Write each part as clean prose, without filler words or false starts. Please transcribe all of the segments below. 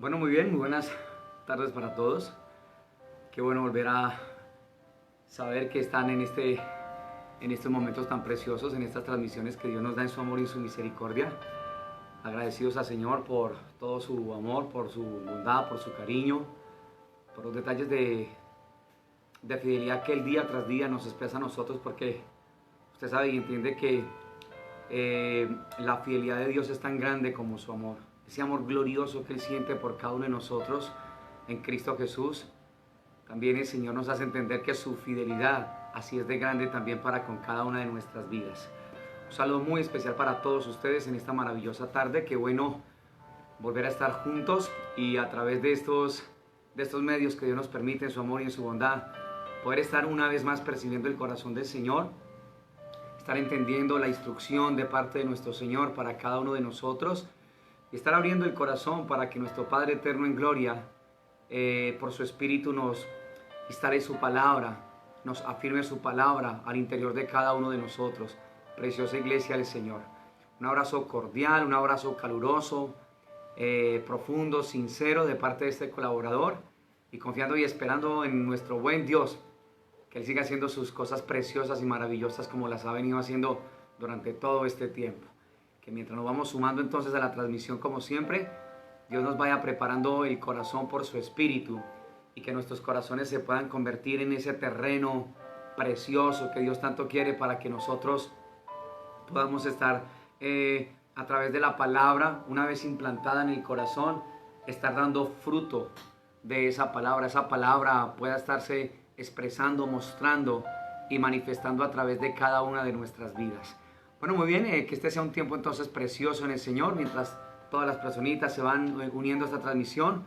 Bueno, muy bien, muy buenas tardes para todos. Qué bueno volver a saber que están en estos momentos tan preciosos, en estas transmisiones que Dios nos da en su amor y en su misericordia. Agradecidos al Señor por todo su amor, por su bondad, por su cariño, por los detalles de fidelidad que Él día tras día nos expresa a nosotros, porque usted sabe y entiende que la fidelidad de Dios es tan grande como su amor. Ese amor glorioso que Él siente por cada uno de nosotros en Cristo Jesús. También el Señor nos hace entender que su fidelidad así es de grande también para con cada una de nuestras vidas. Un saludo muy especial para todos ustedes en esta maravillosa tarde. Qué bueno volver a estar juntos y a través de estos medios que Dios nos permite en su amor y en su bondad, poder estar una vez más percibiendo el corazón del Señor, estar entendiendo la instrucción de parte de nuestro Señor para cada uno de nosotros y estar abriendo el corazón para que nuestro Padre eterno en gloria, por su Espíritu, nos instale su palabra, nos afirme su palabra al interior de cada uno de nosotros. Preciosa iglesia del Señor. Un abrazo cordial, un abrazo caluroso, profundo, sincero de parte de este colaborador, y confiando y esperando en nuestro buen Dios, que Él siga haciendo sus cosas preciosas y maravillosas como las ha venido haciendo durante todo este tiempo. Que mientras nos vamos sumando entonces a la transmisión, como siempre, Dios nos vaya preparando el corazón por su Espíritu y que nuestros corazones se puedan convertir en ese terreno precioso que Dios tanto quiere, para que nosotros podamos estar a través de la palabra, una vez implantada en el corazón, estar dando fruto de esa palabra pueda estarse expresando, mostrando y manifestando a través de cada una de nuestras vidas. Bueno, muy bien, que este sea un tiempo entonces precioso en el Señor, mientras todas las personitas se van uniendo a esta transmisión.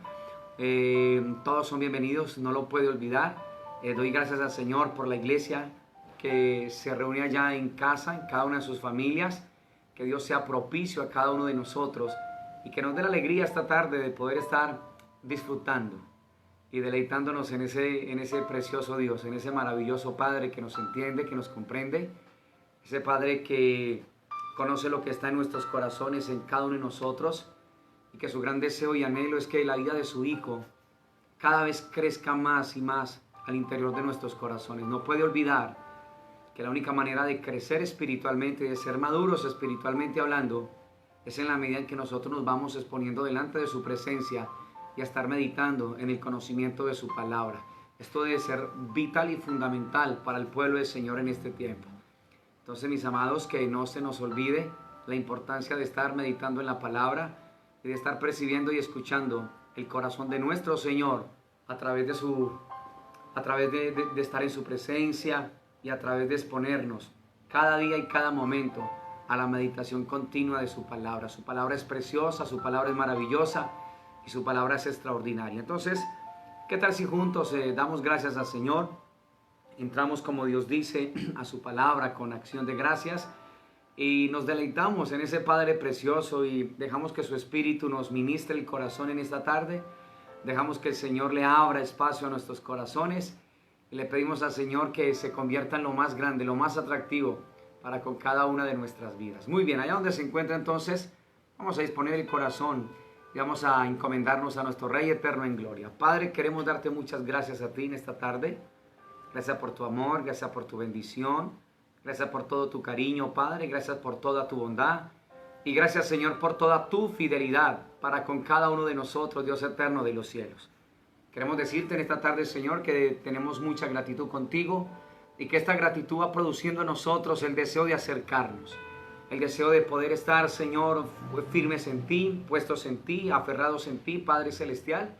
Todos son bienvenidos, no lo puede olvidar. Doy gracias al Señor por la iglesia que se reúne allá en casa, en cada una de sus familias. Que Dios sea propicio a cada uno de nosotros y que nos dé la alegría esta tarde de poder estar disfrutando y deleitándonos en ese precioso Dios, en ese maravilloso Padre que nos entiende, que nos comprende. Ese Padre que conoce lo que está en nuestros corazones, en cada uno de nosotros, y que su gran deseo y anhelo es que la vida de su Hijo cada vez crezca más y más al interior de nuestros corazones. No puede olvidar que la única manera de crecer espiritualmente y de ser maduros espiritualmente hablando es en la medida en que nosotros nos vamos exponiendo delante de su presencia y a estar meditando en el conocimiento de su palabra. Esto debe ser vital y fundamental para el pueblo del Señor en este tiempo. Entonces, mis amados, que no se nos olvide la importancia de estar meditando en la palabra y de estar percibiendo y escuchando el corazón de nuestro Señor a través de estar en su presencia y a través de exponernos cada día y cada momento a la meditación continua de su palabra. Su palabra es preciosa, su palabra es maravillosa y su palabra es extraordinaria. Entonces, ¿qué tal si juntos damos gracias al Señor? Entramos, como Dios dice, a su palabra con acción de gracias y nos deleitamos en ese Padre precioso y dejamos que su Espíritu nos ministre el corazón en esta tarde. Dejamos que el Señor le abra espacio a nuestros corazones y le pedimos al Señor que se convierta en lo más grande, lo más atractivo para con cada una de nuestras vidas. Muy bien, allá donde se encuentra entonces, vamos a disponer el corazón y vamos a encomendarnos a nuestro Rey eterno en gloria. Padre, queremos darte muchas gracias a ti en esta tarde. Gracias por tu amor, gracias por tu bendición, gracias por todo tu cariño, Padre, gracias por toda tu bondad y gracias, Señor, por toda tu fidelidad para con cada uno de nosotros, Dios eterno de los cielos. Queremos decirte en esta tarde, Señor, que tenemos mucha gratitud contigo y que esta gratitud va produciendo en nosotros el deseo de acercarnos, el deseo de poder estar, Señor, firmes en ti, puestos en ti, aferrados en ti, Padre Celestial.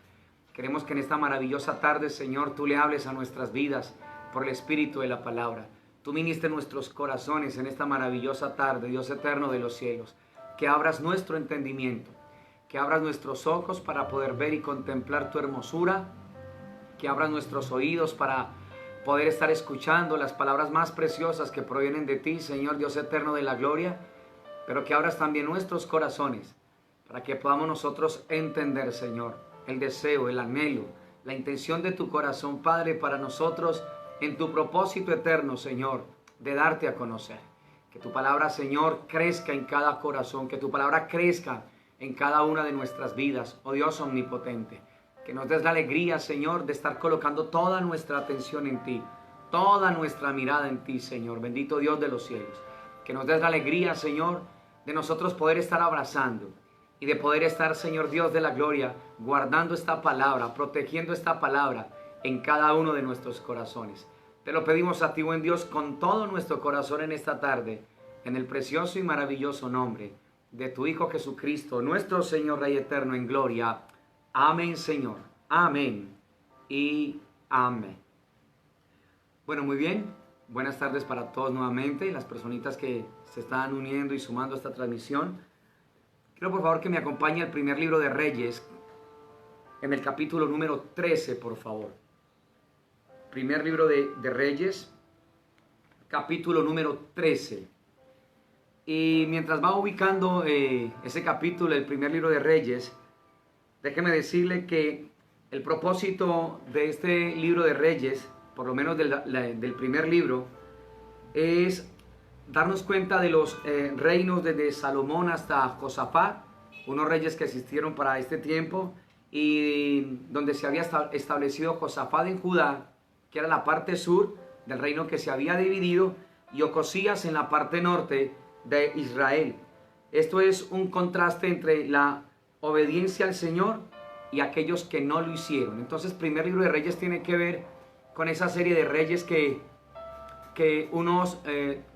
Queremos que en esta maravillosa tarde, Señor, tú le hables a nuestras vidas por el Espíritu de la palabra. Tú ministres nuestros corazones en esta maravillosa tarde, Dios eterno de los cielos. Que abras nuestro entendimiento, que abras nuestros ojos para poder ver y contemplar tu hermosura, que abras nuestros oídos para poder estar escuchando las palabras más preciosas que provienen de ti, Señor Dios eterno de la gloria, pero que abras también nuestros corazones para que podamos nosotros entender, Señor, el deseo, el anhelo, la intención de tu corazón, Padre, para nosotros en tu propósito eterno, Señor, de darte a conocer. Que tu palabra, Señor, crezca en cada corazón, que tu palabra crezca en cada una de nuestras vidas, oh Dios omnipotente. Que nos des la alegría, Señor, de estar colocando toda nuestra atención en ti, toda nuestra mirada en ti, Señor, bendito Dios de los cielos. Que nos des la alegría, Señor, de nosotros poder estar abrazando y de poder estar, Señor Dios de la gloria, guardando esta palabra, protegiendo esta palabra en cada uno de nuestros corazones. Te lo pedimos a ti, buen Dios, con todo nuestro corazón en esta tarde, en el precioso y maravilloso nombre de tu Hijo Jesucristo, nuestro Señor Rey eterno en gloria. Amén, Señor. Amén y amén. Bueno, muy bien. Buenas tardes para todos nuevamente, las personitas que se están uniendo y sumando a esta transmisión. Quiero por favor que me acompañe al primer libro de Reyes, en el capítulo número 13, por favor. Primer libro de Reyes, capítulo número 13. Y mientras va ubicando ese capítulo, el primer libro de Reyes, déjeme decirle que el propósito de este libro de Reyes, por lo menos del primer libro, es darnos cuenta de los reinos desde Salomón hasta Josafat, unos reyes que existieron para este tiempo, y donde se había establecido Josafat en Judá, que era la parte sur del reino que se había dividido, y Ocosías en la parte norte de Israel. Esto es un contraste entre la obediencia al Señor y aquellos que no lo hicieron. Entonces, primer libro de Reyes tiene que ver con esa serie de reyes que unos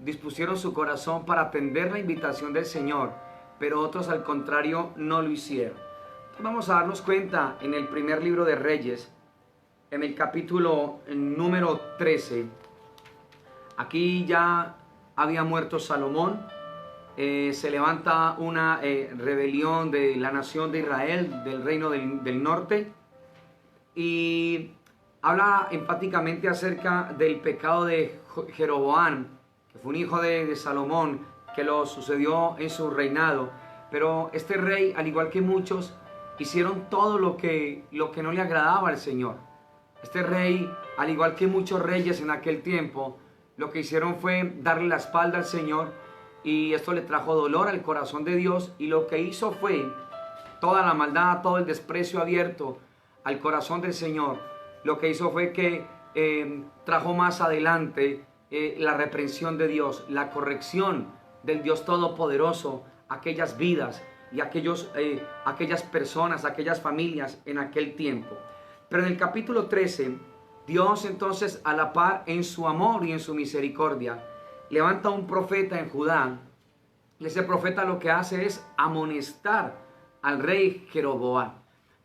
dispusieron su corazón para atender la invitación del Señor, pero otros al contrario no lo hicieron. Entonces vamos a darnos cuenta en el primer libro de Reyes, en el capítulo número 13. Aquí ya había muerto Salomón. Se levanta una rebelión de la nación de Israel, del reino del norte, y habla enfáticamente acerca del pecado de Jeroboam, que fue un hijo de Salomón, que lo sucedió en su reinado. Pero este rey, al igual que muchos, hicieron todo lo que no le agradaba al Señor. Este rey, al igual que muchos reyes en aquel tiempo, lo que hicieron fue darle la espalda al Señor, y esto le trajo dolor al corazón de Dios, y lo que hizo fue toda la maldad, todo el desprecio abierto al corazón del Señor. Lo que hizo fue que trajo más adelante la reprensión de Dios, la corrección del Dios Todopoderoso, aquellas vidas y aquellas personas, aquellas familias en aquel tiempo. Pero en el capítulo 13, Dios entonces, a la par en su amor y en su misericordia, levanta un profeta en Judá, y ese profeta lo que hace es amonestar al rey Jeroboam.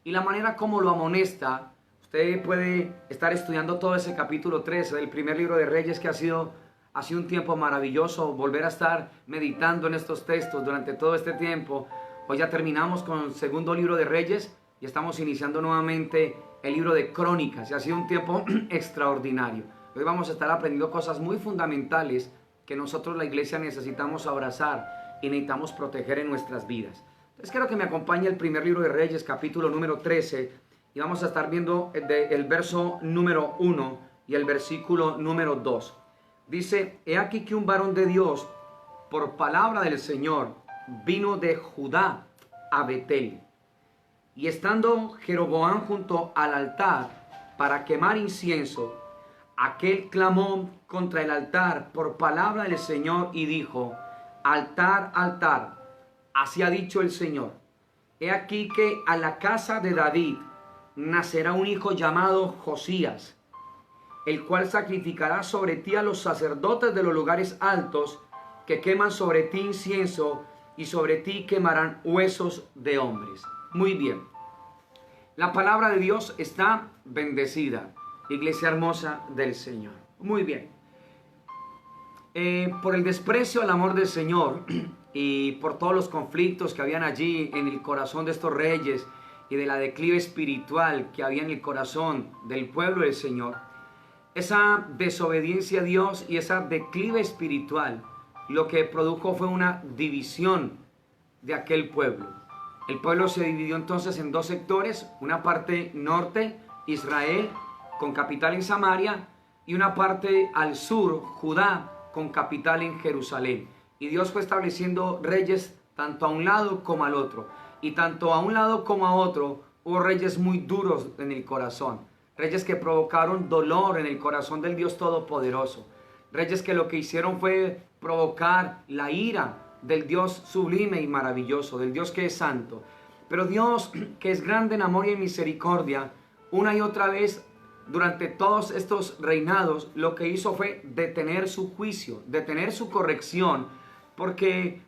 Y la manera como lo amonesta, usted puede estar estudiando todo ese capítulo 13 del primer libro de Reyes, que ha sido un tiempo maravilloso volver a estar meditando en estos textos durante todo este tiempo. Hoy ya terminamos con el segundo libro de Reyes y estamos iniciando nuevamente el libro de Crónicas, y ha sido un tiempo extraordinario. Hoy vamos a estar aprendiendo cosas muy fundamentales que nosotros, la iglesia, necesitamos abrazar y necesitamos proteger en nuestras vidas. Entonces quiero que me acompañe el primer libro de Reyes, capítulo número 13, y vamos a estar viendo el verso número 1 y el versículo número 2. Dice: he aquí que un varón de Dios, por palabra del Señor, vino de Judá a Betel. Y estando Jeroboam junto al altar para quemar incienso, aquel clamó contra el altar por palabra del Señor y dijo: altar, altar, así ha dicho el Señor, he aquí que a la casa de David nacerá un hijo llamado Josías, el cual sacrificará sobre ti a los sacerdotes de los lugares altos, que queman sobre ti incienso, y sobre ti quemarán huesos de hombres. Muy bien, la palabra de Dios está bendecida, iglesia hermosa del Señor. Muy bien. Por el desprecio al amor del Señor y por todos los conflictos que habían allí en el corazón de estos reyes, y de la declive espiritual que había en el corazón del pueblo del Señor, esa desobediencia a Dios y esa declive espiritual, lo que produjo fue una división de aquel pueblo. El pueblo se dividió entonces en dos sectores: una parte norte, Israel, con capital en Samaria, y una parte al sur, Judá, con capital en Jerusalén. Y Dios fue estableciendo reyes tanto a un lado como al otro. y tanto a un lado como a otro hubo reyes muy duros en el corazón, reyes que provocaron dolor en el corazón del Dios Todopoderoso, reyes que lo que hicieron fue provocar la ira del Dios sublime y maravilloso, del Dios que es santo. Pero Dios, que es grande en amor y en misericordia, una y otra vez durante todos estos reinados, lo que hizo fue detener su juicio, detener su corrección, porque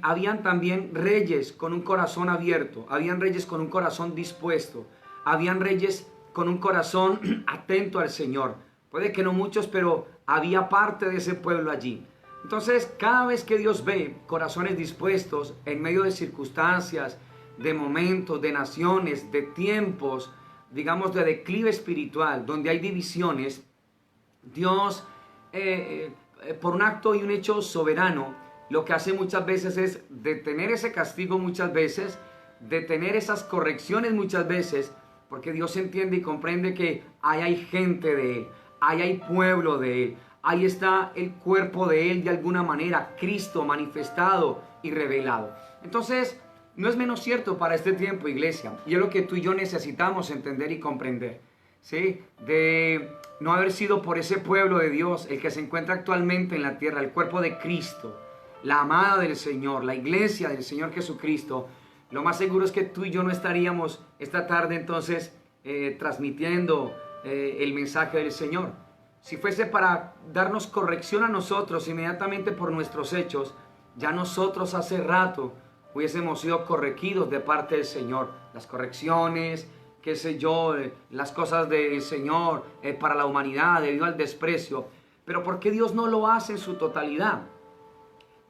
habían también reyes con un corazón abierto, habían reyes con un corazón dispuesto, habían reyes con un corazón atento al Señor. Puede que no muchos, pero había parte de ese pueblo allí. Entonces, cada vez que Dios ve corazones dispuestos en medio de circunstancias, de momentos, de naciones, de tiempos, digamos de declive espiritual, donde hay divisiones, Dios, por un acto y un hecho soberano, lo que hace muchas veces es detener ese castigo muchas veces, detener esas correcciones muchas veces, porque Dios entiende y comprende que ahí hay gente de Él, ahí hay pueblo de Él, ahí está el cuerpo de Él de alguna manera, Cristo manifestado y revelado. Entonces, no es menos cierto para este tiempo, iglesia, y es lo que tú y yo necesitamos entender y comprender, ¿sí? De no haber sido por ese pueblo de Dios, el que se encuentra actualmente en la tierra, el cuerpo de Cristo, la amada del Señor, la iglesia del Señor Jesucristo, lo más seguro es que tú y yo no estaríamos esta tarde entonces transmitiendo el mensaje del Señor. Si fuese para darnos corrección a nosotros inmediatamente por nuestros hechos, ya nosotros hace rato hubiésemos sido corregidos de parte del Señor. Las correcciones, qué sé yo, las cosas del Señor para la humanidad debido al desprecio. Pero ¿por qué Dios no lo hace en su totalidad?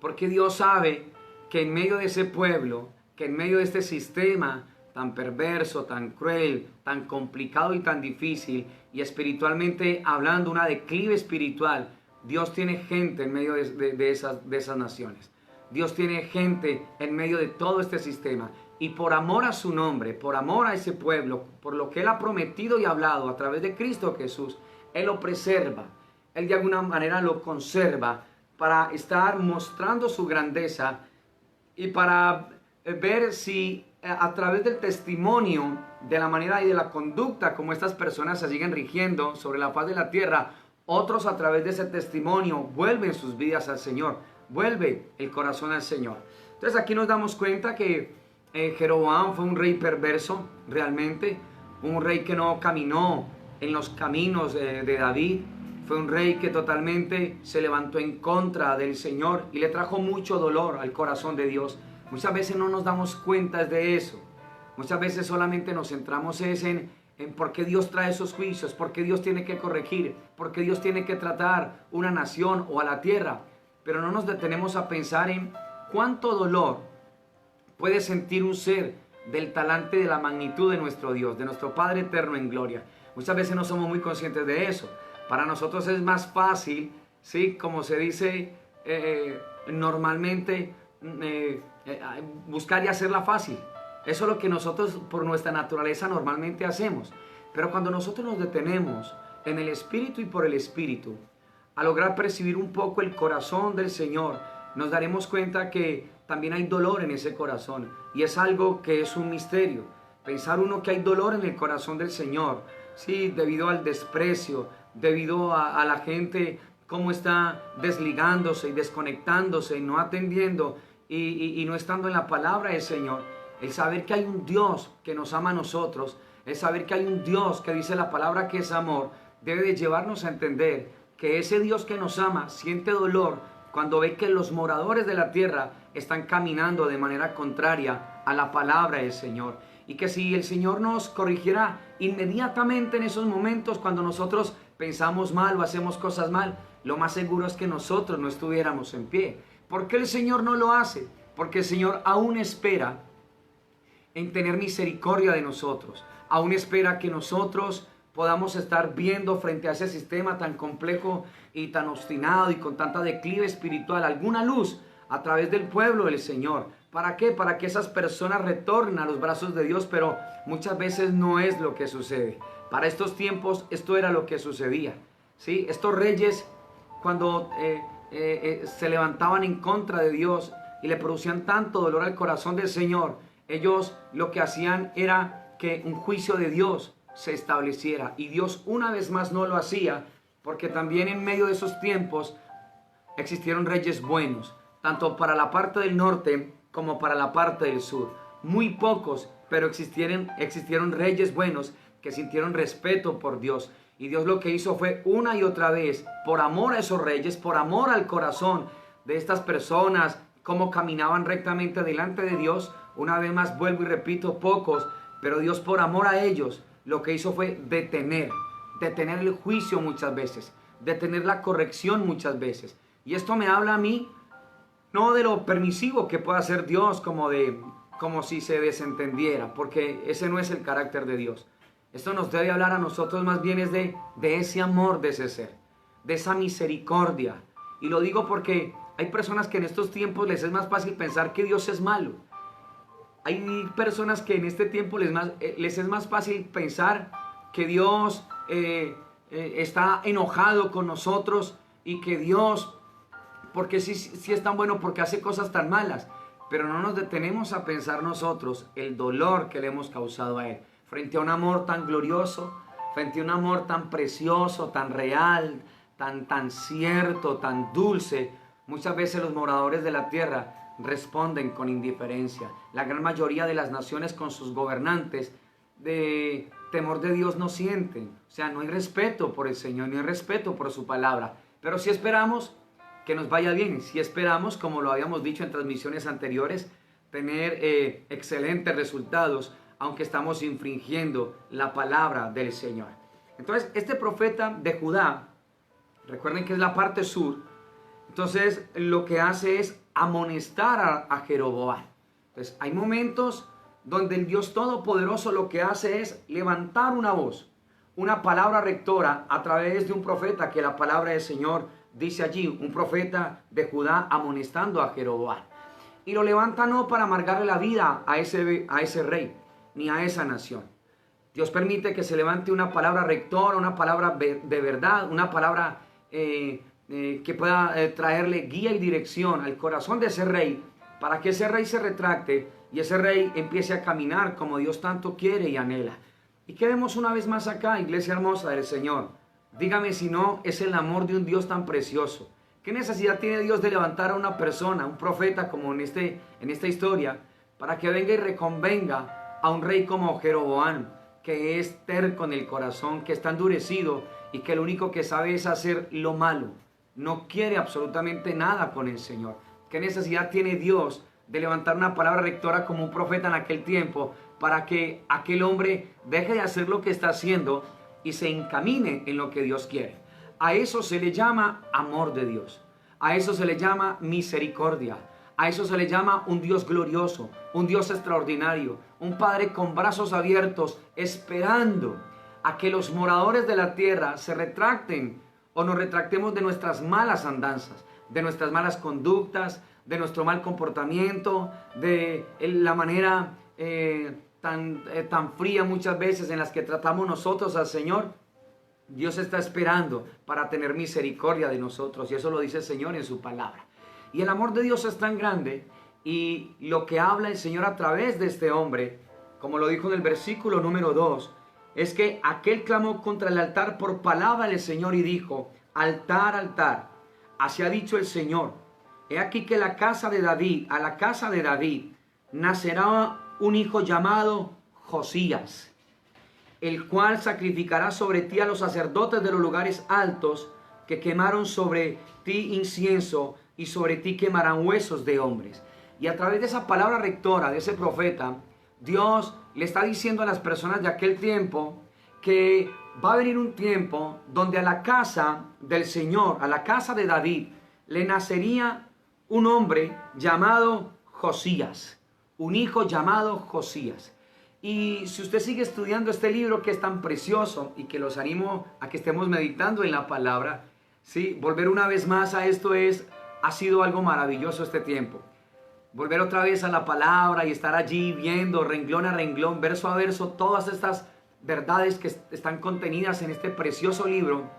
Porque Dios sabe que en medio de ese pueblo, que en medio de este sistema tan perverso, tan cruel, tan complicado y tan difícil, y espiritualmente hablando, una declive espiritual, Dios tiene gente en medio de esas naciones. Dios tiene gente en medio de todo este sistema. Y por amor a su nombre, por amor a ese pueblo, por lo que Él ha prometido y hablado a través de Cristo Jesús, Él lo preserva. Él de alguna manera lo conserva para estar mostrando su grandeza y para ver si a través del testimonio, de la manera y de la conducta como estas personas se siguen rigiendo sobre la faz de la tierra, otros a través de ese testimonio vuelven sus vidas al Señor, vuelve el corazón al Señor. Entonces aquí nos damos cuenta que Jeroboam fue un rey perverso realmente, un rey que no caminó en los caminos de David, fue un rey que totalmente se levantó en contra del Señor y le trajo mucho dolor al corazón de Dios. Muchas veces no nos damos cuenta de eso. Muchas veces solamente nos centramos en por qué Dios trae esos juicios, por qué Dios tiene que corregir, por qué Dios tiene que tratar una nación o a la tierra. Pero no nos detenemos a pensar en cuánto dolor puede sentir un ser del talante de la magnitud de nuestro Dios, de nuestro Padre eterno en gloria. Muchas veces no somos muy conscientes de eso. Para nosotros es más fácil, ¿sí? Como se dice normalmente, buscar y hacerla fácil. Eso es lo que nosotros por nuestra naturaleza normalmente hacemos. Pero cuando nosotros nos detenemos en el Espíritu y por el Espíritu, a lograr percibir un poco el corazón del Señor, nos daremos cuenta que también hay dolor en ese corazón. Y es algo que es un misterio. Pensar uno que hay dolor en el corazón del Señor, sí, debido al desprecio, debido a la gente cómo está desligándose y desconectándose y no atendiendo y no estando en la palabra del Señor. El saber que hay un Dios que nos ama a nosotros, el saber que hay un Dios que dice la palabra que es amor, debe de llevarnos a entender que ese Dios que nos ama siente dolor cuando ve que los moradores de la tierra están caminando de manera contraria a la palabra del Señor. Y que si el Señor nos corrigiera inmediatamente en esos momentos cuando nosotros pensamos mal o hacemos cosas mal, lo más seguro es que nosotros no estuviéramos en pie. ¿Por qué el Señor no lo hace? Porque el Señor aún espera en tener misericordia de nosotros. Aún espera que nosotros podamos estar viendo frente a ese sistema tan complejo y tan obstinado y con tanta declive espiritual alguna luz a través del pueblo del Señor. ¿Para qué? Para que esas personas retornen a los brazos de Dios, pero muchas veces no es lo que sucede. Para estos tiempos esto era lo que sucedía, ¿sí? Estos reyes cuando se levantaban en contra de Dios y le producían tanto dolor al corazón del Señor, Ellos lo que hacían era que un juicio de Dios se estableciera, y Dios una vez más no lo hacía, porque también en medio de esos tiempos existieron reyes buenos, tanto para la parte del norte como para la parte del sur. Muy pocos, pero existieron reyes buenos que sintieron respeto por Dios. Y Dios lo que hizo fue una y otra vez, por amor a esos reyes, por amor al corazón de estas personas, cómo caminaban rectamente delante de Dios. Una vez más vuelvo y repito, pocos, pero Dios por amor a ellos lo que hizo fue detener el juicio muchas veces, detener la corrección muchas veces. Y esto me habla a mí, no de lo permisivo que pueda hacer Dios, como si se desentendiera, porque ese no es el carácter de Dios. Esto nos debe hablar a nosotros más bien es de ese amor de ese ser, de esa misericordia. Y lo digo porque hay personas que en estos tiempos les es más fácil pensar que Dios es malo. Hay personas que en este tiempo les es más fácil pensar que Dios está enojado con nosotros, y que Dios, porque sí es tan bueno, porque hace cosas tan malas. Pero no nos detenemos a pensar nosotros el dolor que le hemos causado a Él, frente a un amor tan glorioso, frente a un amor tan precioso, tan real, tan cierto, tan dulce. Muchas veces los moradores de la tierra responden con indiferencia. La gran mayoría de las naciones con sus gobernantes de temor de Dios no sienten. O sea, no hay respeto por el Señor, no hay respeto por su palabra. Pero sí esperamos que nos vaya bien, si esperamos, como lo habíamos dicho en transmisiones anteriores, tener excelentes resultados, aunque estamos infringiendo la palabra del Señor. Entonces, este profeta de Judá, recuerden que es la parte sur, entonces lo que hace es amonestar a Jeroboam. Entonces, hay momentos donde el Dios Todopoderoso lo que hace es levantar una voz, una palabra rectora a través de un profeta, que la palabra del Señor dice allí, un profeta de Judá amonestando a Jeroboam. Y lo levanta no para amargarle la vida a ese rey, ni a esa nación. Dios permite que se levante una palabra rectora, una palabra de verdad, una palabra que pueda traerle guía y dirección al corazón de ese rey, para que ese rey se retracte y ese rey empiece a caminar como Dios tanto quiere y anhela. Y que vemos una vez más acá, iglesia hermosa del Señor. Dígame si no es el amor de un Dios tan precioso. ¿Qué necesidad tiene Dios de levantar a una persona, un profeta como en esta historia, para que venga y reconvenga a un rey como Jeroboam, que es terco en el corazón, que está endurecido y que lo único que sabe es hacer lo malo? No quiere absolutamente nada con el Señor. ¿Qué necesidad tiene Dios de levantar una palabra rectora como un profeta en aquel tiempo, para que aquel hombre deje de hacer lo que está haciendo y se encamine en lo que Dios quiere? A eso se le llama amor de Dios. A eso se le llama misericordia. A eso se le llama un Dios glorioso, un Dios extraordinario, un Padre con brazos abiertos, esperando a que los moradores de la tierra se retracten o nos retractemos de nuestras malas andanzas, de nuestras malas conductas, de nuestro mal comportamiento, de la manera tan fría muchas veces en las que tratamos nosotros al Señor. Dios está esperando para tener misericordia de nosotros, y eso lo dice el Señor en su palabra. Y el amor de Dios es tan grande, y lo que habla el Señor a través de este hombre, como lo dijo en el versículo número 2, es que aquel clamó contra el altar por palabra del Señor y dijo: altar, altar, así ha dicho el Señor, he aquí que a la casa de David nacerá un hijo llamado Josías, el cual sacrificará sobre ti a los sacerdotes de los lugares altos, que quemaron sobre ti incienso, y sobre ti quemarán huesos de hombres. Y a través de esa palabra rectora de ese profeta, Dios le está diciendo a las personas de aquel tiempo que va a venir un tiempo donde a la casa del Señor, a la casa de David, le nacería un hombre llamado Josías, un hijo llamado Josías. Y si usted sigue estudiando este libro que es tan precioso, y que los animo a que estemos meditando en la palabra, ¿sí? Volver una vez más a esto ha sido algo maravilloso este tiempo. Volver otra vez a la palabra y estar allí viendo renglón a renglón, verso a verso, todas estas verdades que están contenidas en este precioso libro,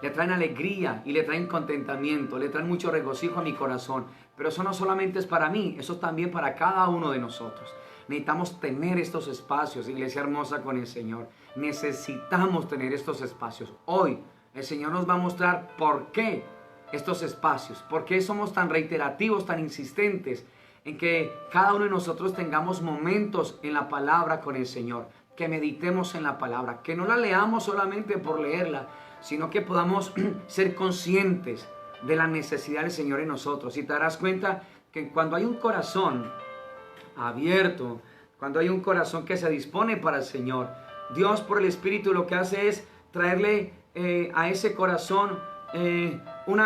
le traen alegría y le traen contentamiento, le traen mucho regocijo a mi corazón. Pero eso no solamente es para mí, eso es también para cada uno de nosotros. Necesitamos tener estos espacios, iglesia hermosa con el Señor. Necesitamos tener estos espacios. Hoy el Señor nos va a mostrar por qué estos espacios, por qué somos tan reiterativos, tan insistentes en que cada uno de nosotros tengamos momentos en la palabra con el Señor, que meditemos en la palabra, que no la leamos solamente por leerla, sino que podamos ser conscientes de la necesidad del Señor en nosotros. Y te darás cuenta que cuando hay un corazón abierto, cuando hay un corazón que se dispone para el Señor, Dios por el Espíritu lo que hace es traerle a ese corazón un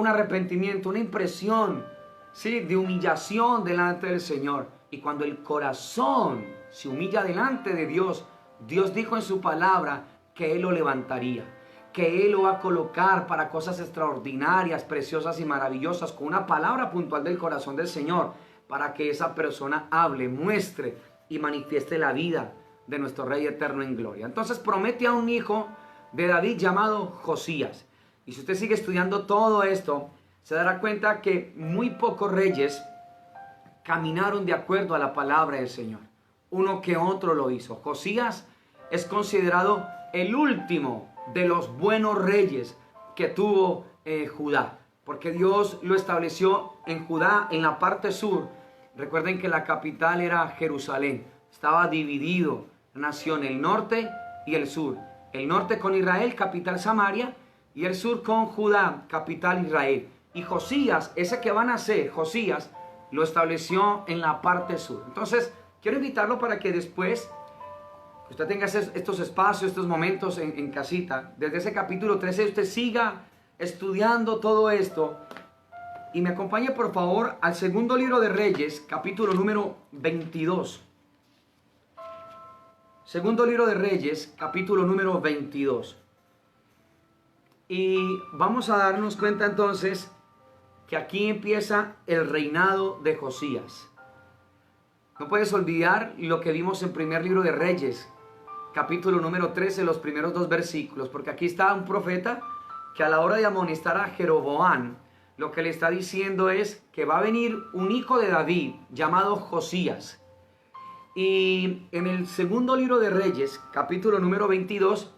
arrepentimiento, una impresión, ¿sí?, de humillación delante del Señor. Y cuando el corazón se humilla delante de Dios, Dios dijo en su palabra que Él lo levantaría, que Él lo va a colocar para cosas extraordinarias, preciosas y maravillosas, con una palabra puntual del corazón del Señor, para que esa persona hable, muestre y manifieste la vida de nuestro Rey eterno en gloria. Entonces promete a un hijo de David llamado Josías. Y si usted sigue estudiando todo esto, se dará cuenta que muy pocos reyes caminaron de acuerdo a la palabra del Señor. Uno que otro lo hizo. Josías es considerado el último de los buenos reyes que tuvo Judá, porque Dios lo estableció en Judá, en la parte sur. Recuerden que la capital era Jerusalén. Estaba dividido, nación el norte y el sur. El norte con Israel, capital Samaria, y el sur con Judá, capital Israel. Y Josías, ese que van a nacer, Josías, lo estableció en la parte sur. Entonces, quiero invitarlo para que después usted tenga estos espacios, estos momentos en casita. Desde ese capítulo 13 usted siga estudiando todo esto. Y me acompañe por favor al segundo libro de Reyes, capítulo número 22. Segundo libro de Reyes, capítulo número 22. Y vamos a darnos cuenta entonces que aquí empieza el reinado de Josías. No puedes olvidar lo que vimos en primer libro de Reyes, capítulo número 13, los primeros 2 versículos, porque aquí está un profeta que a la hora de amonestar a Jeroboam, lo que le está diciendo es que va a venir un hijo de David llamado Josías. Y en el segundo libro de Reyes, capítulo número 22,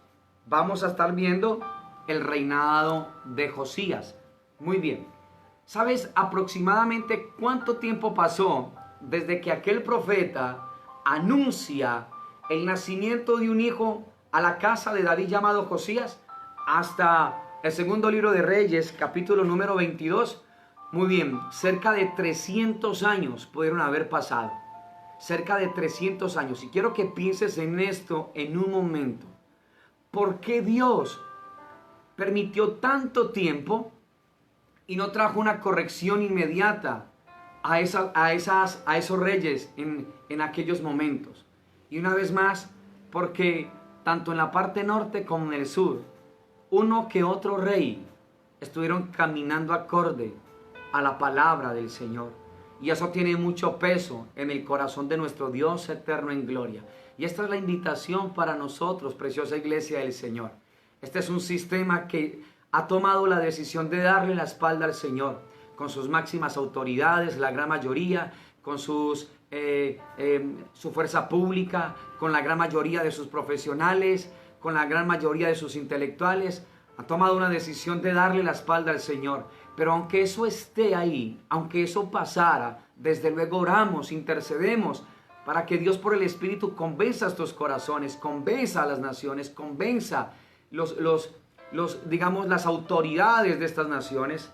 vamos a estar viendo el reinado de Josías. Muy bien. ¿Sabes aproximadamente cuánto tiempo pasó desde que aquel profeta anuncia el nacimiento de un hijo a la casa de David llamado Josías hasta el segundo libro de Reyes, capítulo número 22? Muy bien, cerca de 300 años pudieron haber pasado. Cerca de 300 años. Y quiero que pienses en esto en un momento. ¿Por qué Dios permitió tanto tiempo y no trajo una corrección inmediata a esos reyes en aquellos momentos? Y una vez más, porque tanto en la parte norte como en el sur, uno que otro rey estuvieron caminando acorde a la palabra del Señor. Y eso tiene mucho peso en el corazón de nuestro Dios eterno en gloria. Y esta es la invitación para nosotros, preciosa iglesia del Señor. Este es un sistema que ha tomado la decisión de darle la espalda al Señor, con sus máximas autoridades, la gran mayoría, con su fuerza pública, con la gran mayoría de sus profesionales, con la gran mayoría de sus intelectuales. Ha tomado una decisión de darle la espalda al Señor. Pero aunque eso esté ahí, aunque eso pasara, desde luego oramos, intercedemos para que Dios por el Espíritu convenza a estos corazones, convenza a las naciones, convenza las autoridades de estas naciones.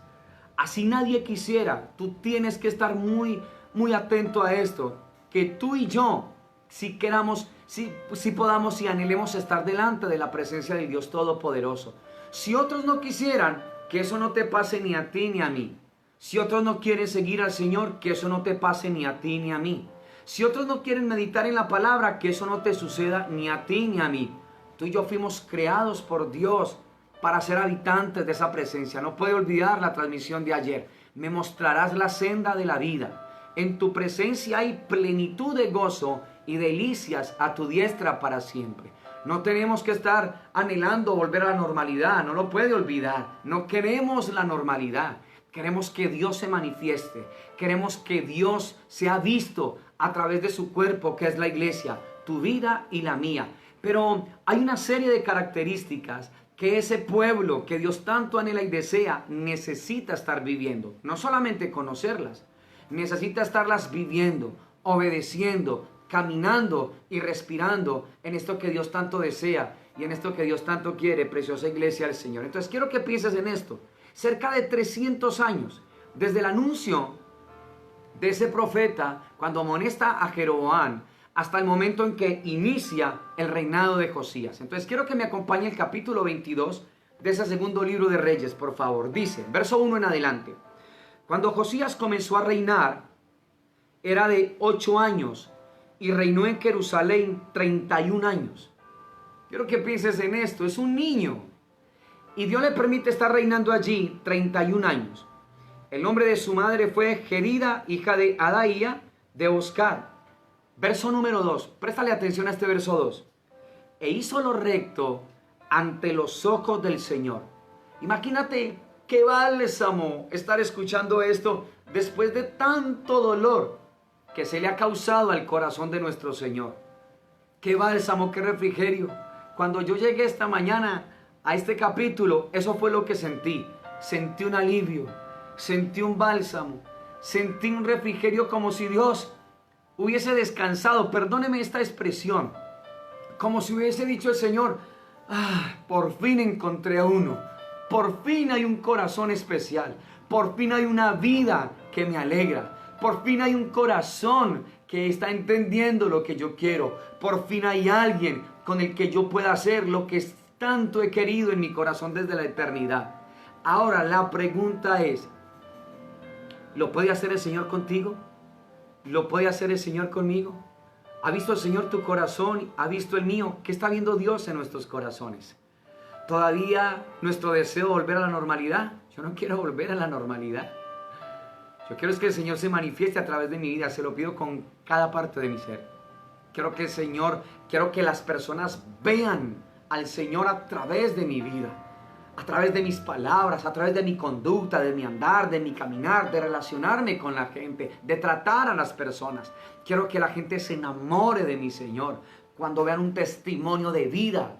Así nadie quisiera. Tú tienes que estar muy, muy atento a esto. Que tú y yo, si queramos, si podamos y anhelemos estar delante de la presencia de Dios Todopoderoso. Si otros no quisieran, que eso no te pase ni a ti ni a mí. Si otros no quieren seguir al Señor, que eso no te pase ni a ti ni a mí. Si otros no quieren meditar en la palabra, que eso no te suceda ni a ti ni a mí. Tú y yo fuimos creados por Dios para ser habitantes de esa presencia. No puedo olvidar la transmisión de ayer. Me mostrarás la senda de la vida. En tu presencia hay plenitud de gozo y delicias a tu diestra para siempre. No tenemos que estar anhelando volver a la normalidad, no lo puede olvidar. No queremos la normalidad, queremos que Dios se manifieste, queremos que Dios sea visto a través de su cuerpo, que es la iglesia, tu vida y la mía. Pero hay una serie de características que ese pueblo que Dios tanto anhela y desea necesita estar viviendo. No solamente conocerlas, necesita estarlas viviendo, obedeciendo, caminando y respirando en esto que Dios tanto desea y en esto que Dios tanto quiere, preciosa iglesia del Señor. Entonces quiero que pienses en esto. Cerca de 300 años desde el anuncio de ese profeta cuando amonesta a Jeroboam hasta el momento en que inicia el reinado de Josías. Entonces quiero que me acompañe el capítulo 22 de ese segundo libro de Reyes, por favor. Dice, verso 1 en adelante: cuando Josías comenzó a reinar, era de 8 años y reinó en Jerusalén 31 años. Quiero que pienses en esto, es un niño y Dios le permite estar reinando allí 31 años. El nombre de su madre fue Gerida, hija de Adaía de Oscar. Verso número 2, préstale atención a este verso 2. E hizo lo recto ante los ojos del Señor. Imagínate qué bálsamo estar escuchando esto después de tanto dolor que se le ha causado al corazón de nuestro Señor. Qué bálsamo, qué refrigerio. Cuando yo llegué esta mañana a este capítulo, eso fue lo que sentí. Sentí un alivio, sentí un bálsamo, sentí un refrigerio como si Dios hubiese descansado, perdóneme esta expresión, como si hubiese dicho el Señor, por fin encontré a uno, por fin hay un corazón especial, por fin hay una vida que me alegra, por fin hay un corazón que está entendiendo lo que yo quiero, por fin hay alguien con el que yo pueda hacer lo que tanto he querido en mi corazón desde la eternidad. Ahora la pregunta es, ¿lo puede hacer el Señor contigo? ¿Lo puede hacer el Señor conmigo? ¿Ha visto el Señor tu corazón? ¿Ha visto el mío? ¿Qué está viendo Dios en nuestros corazones? ¿Todavía nuestro deseo de volver a la normalidad? Yo no quiero volver a la normalidad. Yo quiero es que el Señor se manifieste a través de mi vida. Se lo pido con cada parte de mi ser. Quiero que el Señor, quiero que las personas vean al Señor a través de mi vida. A través de mis palabras, a través de mi conducta, de mi andar, de mi caminar, de relacionarme con la gente, de tratar a las personas. Quiero que la gente se enamore de mi Señor cuando vean un testimonio de vida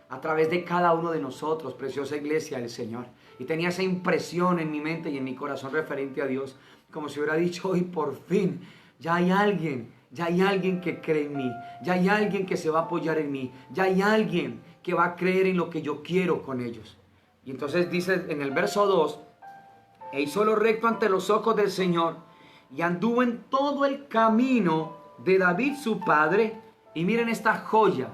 a través de cada uno de nosotros, preciosa iglesia del Señor. Y tenía esa impresión en mi mente y en mi corazón referente a Dios, como si hubiera dicho, hoy por fin, ya hay alguien que cree en mí, ya hay alguien que se va a apoyar en mí, ya hay alguien que va a creer en lo que yo quiero con ellos. Y entonces dice en el verso 2, e hizo lo recto ante los ojos del Señor, y anduvo en todo el camino de David su padre, y miren esta joya,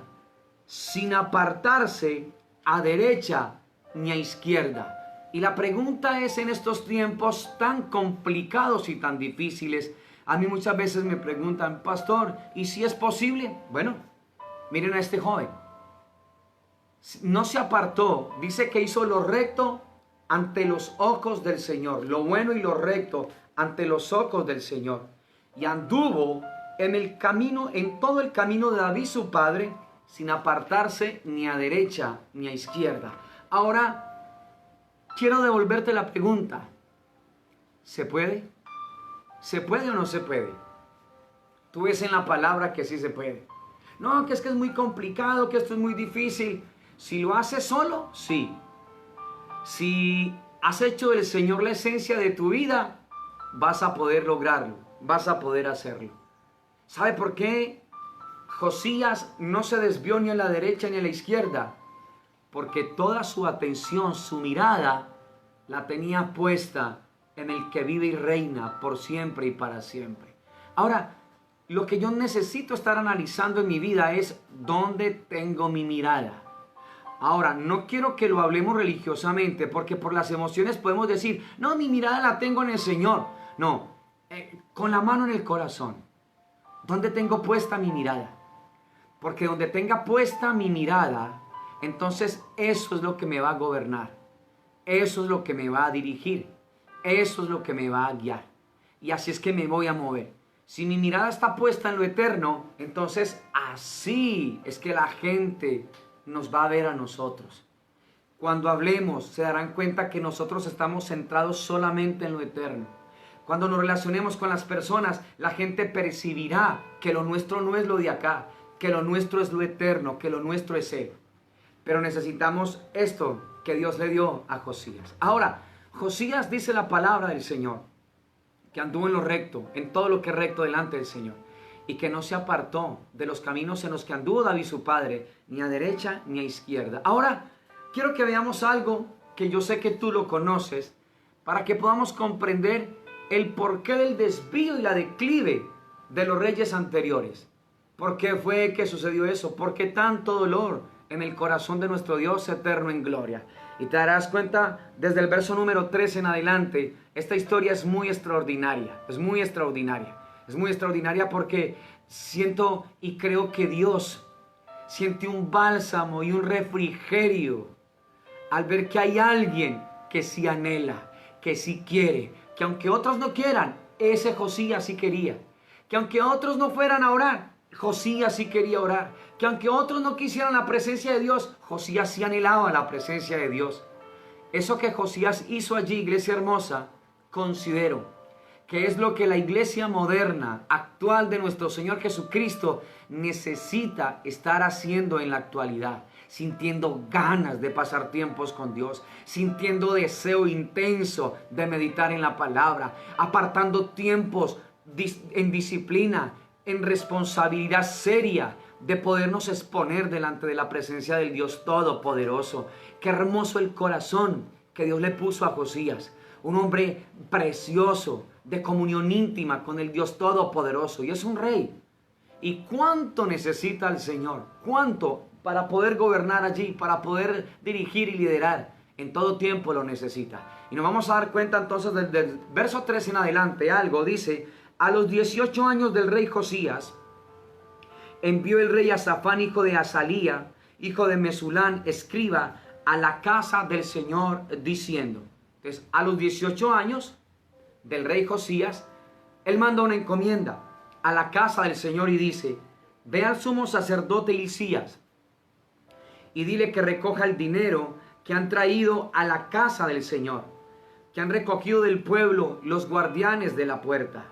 sin apartarse a derecha ni a izquierda. Y la pregunta es, en estos tiempos tan complicados y tan difíciles, a mí muchas veces me preguntan, pastor, ¿y si es posible? Bueno, miren a este joven. No se apartó, dice que hizo lo recto ante los ojos del Señor, lo bueno y lo recto ante los ojos del Señor, y anduvo en el camino, en todo el camino de David su padre, sin apartarse ni a derecha ni a izquierda. Ahora quiero devolverte la pregunta: ¿se puede? ¿Se puede o no se puede? Tú ves en la palabra que sí se puede. No, que es muy complicado, que esto es muy difícil. Si lo haces solo, sí. Si has hecho del Señor la esencia de tu vida, vas a poder lograrlo, vas a poder hacerlo. ¿Sabe por qué Josías no se desvió ni a la derecha ni a la izquierda? Porque toda su atención, su mirada, la tenía puesta en el que vive y reina por siempre y para siempre. Ahora, lo que yo necesito estar analizando en mi vida es ¿dónde tengo mi mirada? Ahora, no quiero que lo hablemos religiosamente, porque por las emociones podemos decir, no, mi mirada la tengo en el Señor. No, con la mano en el corazón. ¿Dónde tengo puesta mi mirada? Porque donde tenga puesta mi mirada, entonces eso es lo que me va a gobernar. Eso es lo que me va a dirigir. Eso es lo que me va a guiar. Y así es que me voy a mover. Si mi mirada está puesta en lo eterno, entonces así es que la gente nos va a ver a nosotros. Cuando hablemos, se darán cuenta que nosotros estamos centrados solamente en lo eterno. Cuando nos relacionemos con las personas, la gente percibirá que lo nuestro no es lo de acá, que lo nuestro es lo eterno, que lo nuestro es Él. Pero necesitamos esto que Dios le dio a Josías. Ahora, Josías dice la palabra del Señor, que anduvo en lo recto, en todo lo que es recto delante del Señor, y que no se apartó de los caminos en los que anduvo David su padre, ni a derecha ni a izquierda. Ahora, quiero que veamos algo que yo sé que tú lo conoces, para que podamos comprender el porqué del desvío y la declive de los reyes anteriores. ¿Por qué fue que sucedió eso? ¿Por qué tanto dolor en el corazón de nuestro Dios eterno en gloria? Y te darás cuenta, desde el verso número 13 en adelante, esta historia es muy extraordinaria, es muy extraordinaria. Es muy extraordinaria porque siento y creo que Dios siente un bálsamo y un refrigerio al ver que hay alguien que sí anhela, que sí quiere, que aunque otros no quieran, ese Josías sí quería. Que aunque otros no fueran a orar, Josías sí quería orar. Que aunque otros no quisieran la presencia de Dios, Josías sí anhelaba la presencia de Dios. Eso que Josías hizo allí, iglesia hermosa, considero que es lo que la iglesia moderna, actual de nuestro Señor Jesucristo, necesita estar haciendo en la actualidad. Sintiendo ganas de pasar tiempos con Dios, sintiendo deseo intenso de meditar en la palabra, apartando tiempos en disciplina, en responsabilidad seria, de podernos exponer delante de la presencia del Dios Todopoderoso. Qué hermoso el corazón que Dios le puso a Josías, un hombre precioso, de comunión íntima con el Dios Todopoderoso, y es un rey. ¿Y cuánto necesita el Señor? ¿Cuánto para poder gobernar allí, para poder dirigir y liderar? En todo tiempo lo necesita. Y nos vamos a dar cuenta entonces del verso 13 en adelante. Algo dice: a los 18 años del rey Josías, envió el rey a Safán, hijo de Azalía, hijo de Mesulán, escriba, a la casa del Señor, diciendo. Entonces, a los 18 años del rey Josías, él manda una encomienda a la casa del Señor y dice: ve al sumo sacerdote Hilcías y dile que recoja el dinero que han traído a la casa del Señor, que han recogido del pueblo los guardianes de la puerta,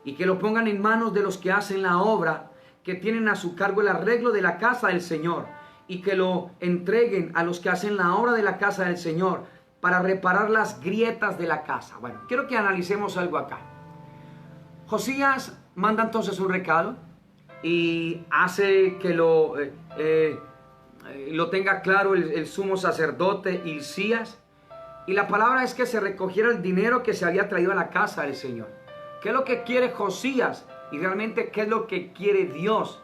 y que lo pongan en manos de los que hacen la obra, que tienen a su cargo el arreglo de la casa del Señor, y que lo entreguen a los que hacen la obra de la casa del Señor para reparar las grietas de la casa. Bueno, quiero que analicemos algo acá. Josías manda entonces un recado y hace que lo tenga claro el sumo sacerdote Hilcías, y la palabra es que se recogiera el dinero que se había traído a la casa del Señor. ¿Qué es lo que quiere Josías? Y realmente, ¿qué es lo que quiere Dios?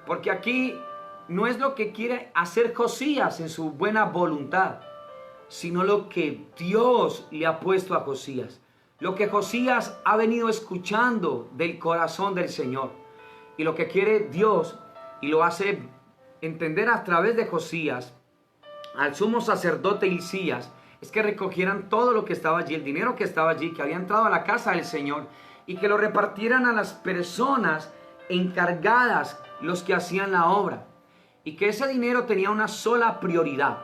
Porque aquí no es lo que quiere hacer Josías en su buena voluntad, sino lo que Dios le ha puesto a Josías. Lo que Josías ha venido escuchando del corazón del Señor. Y lo que quiere Dios, y lo hace entender a través de Josías, al sumo sacerdote Hilcías, es que recogieran todo lo que estaba allí, el dinero que estaba allí, que había entrado a la casa del Señor, y que lo repartieran a las personas encargadas, los que hacían la obra. Y que ese dinero tenía una sola prioridad,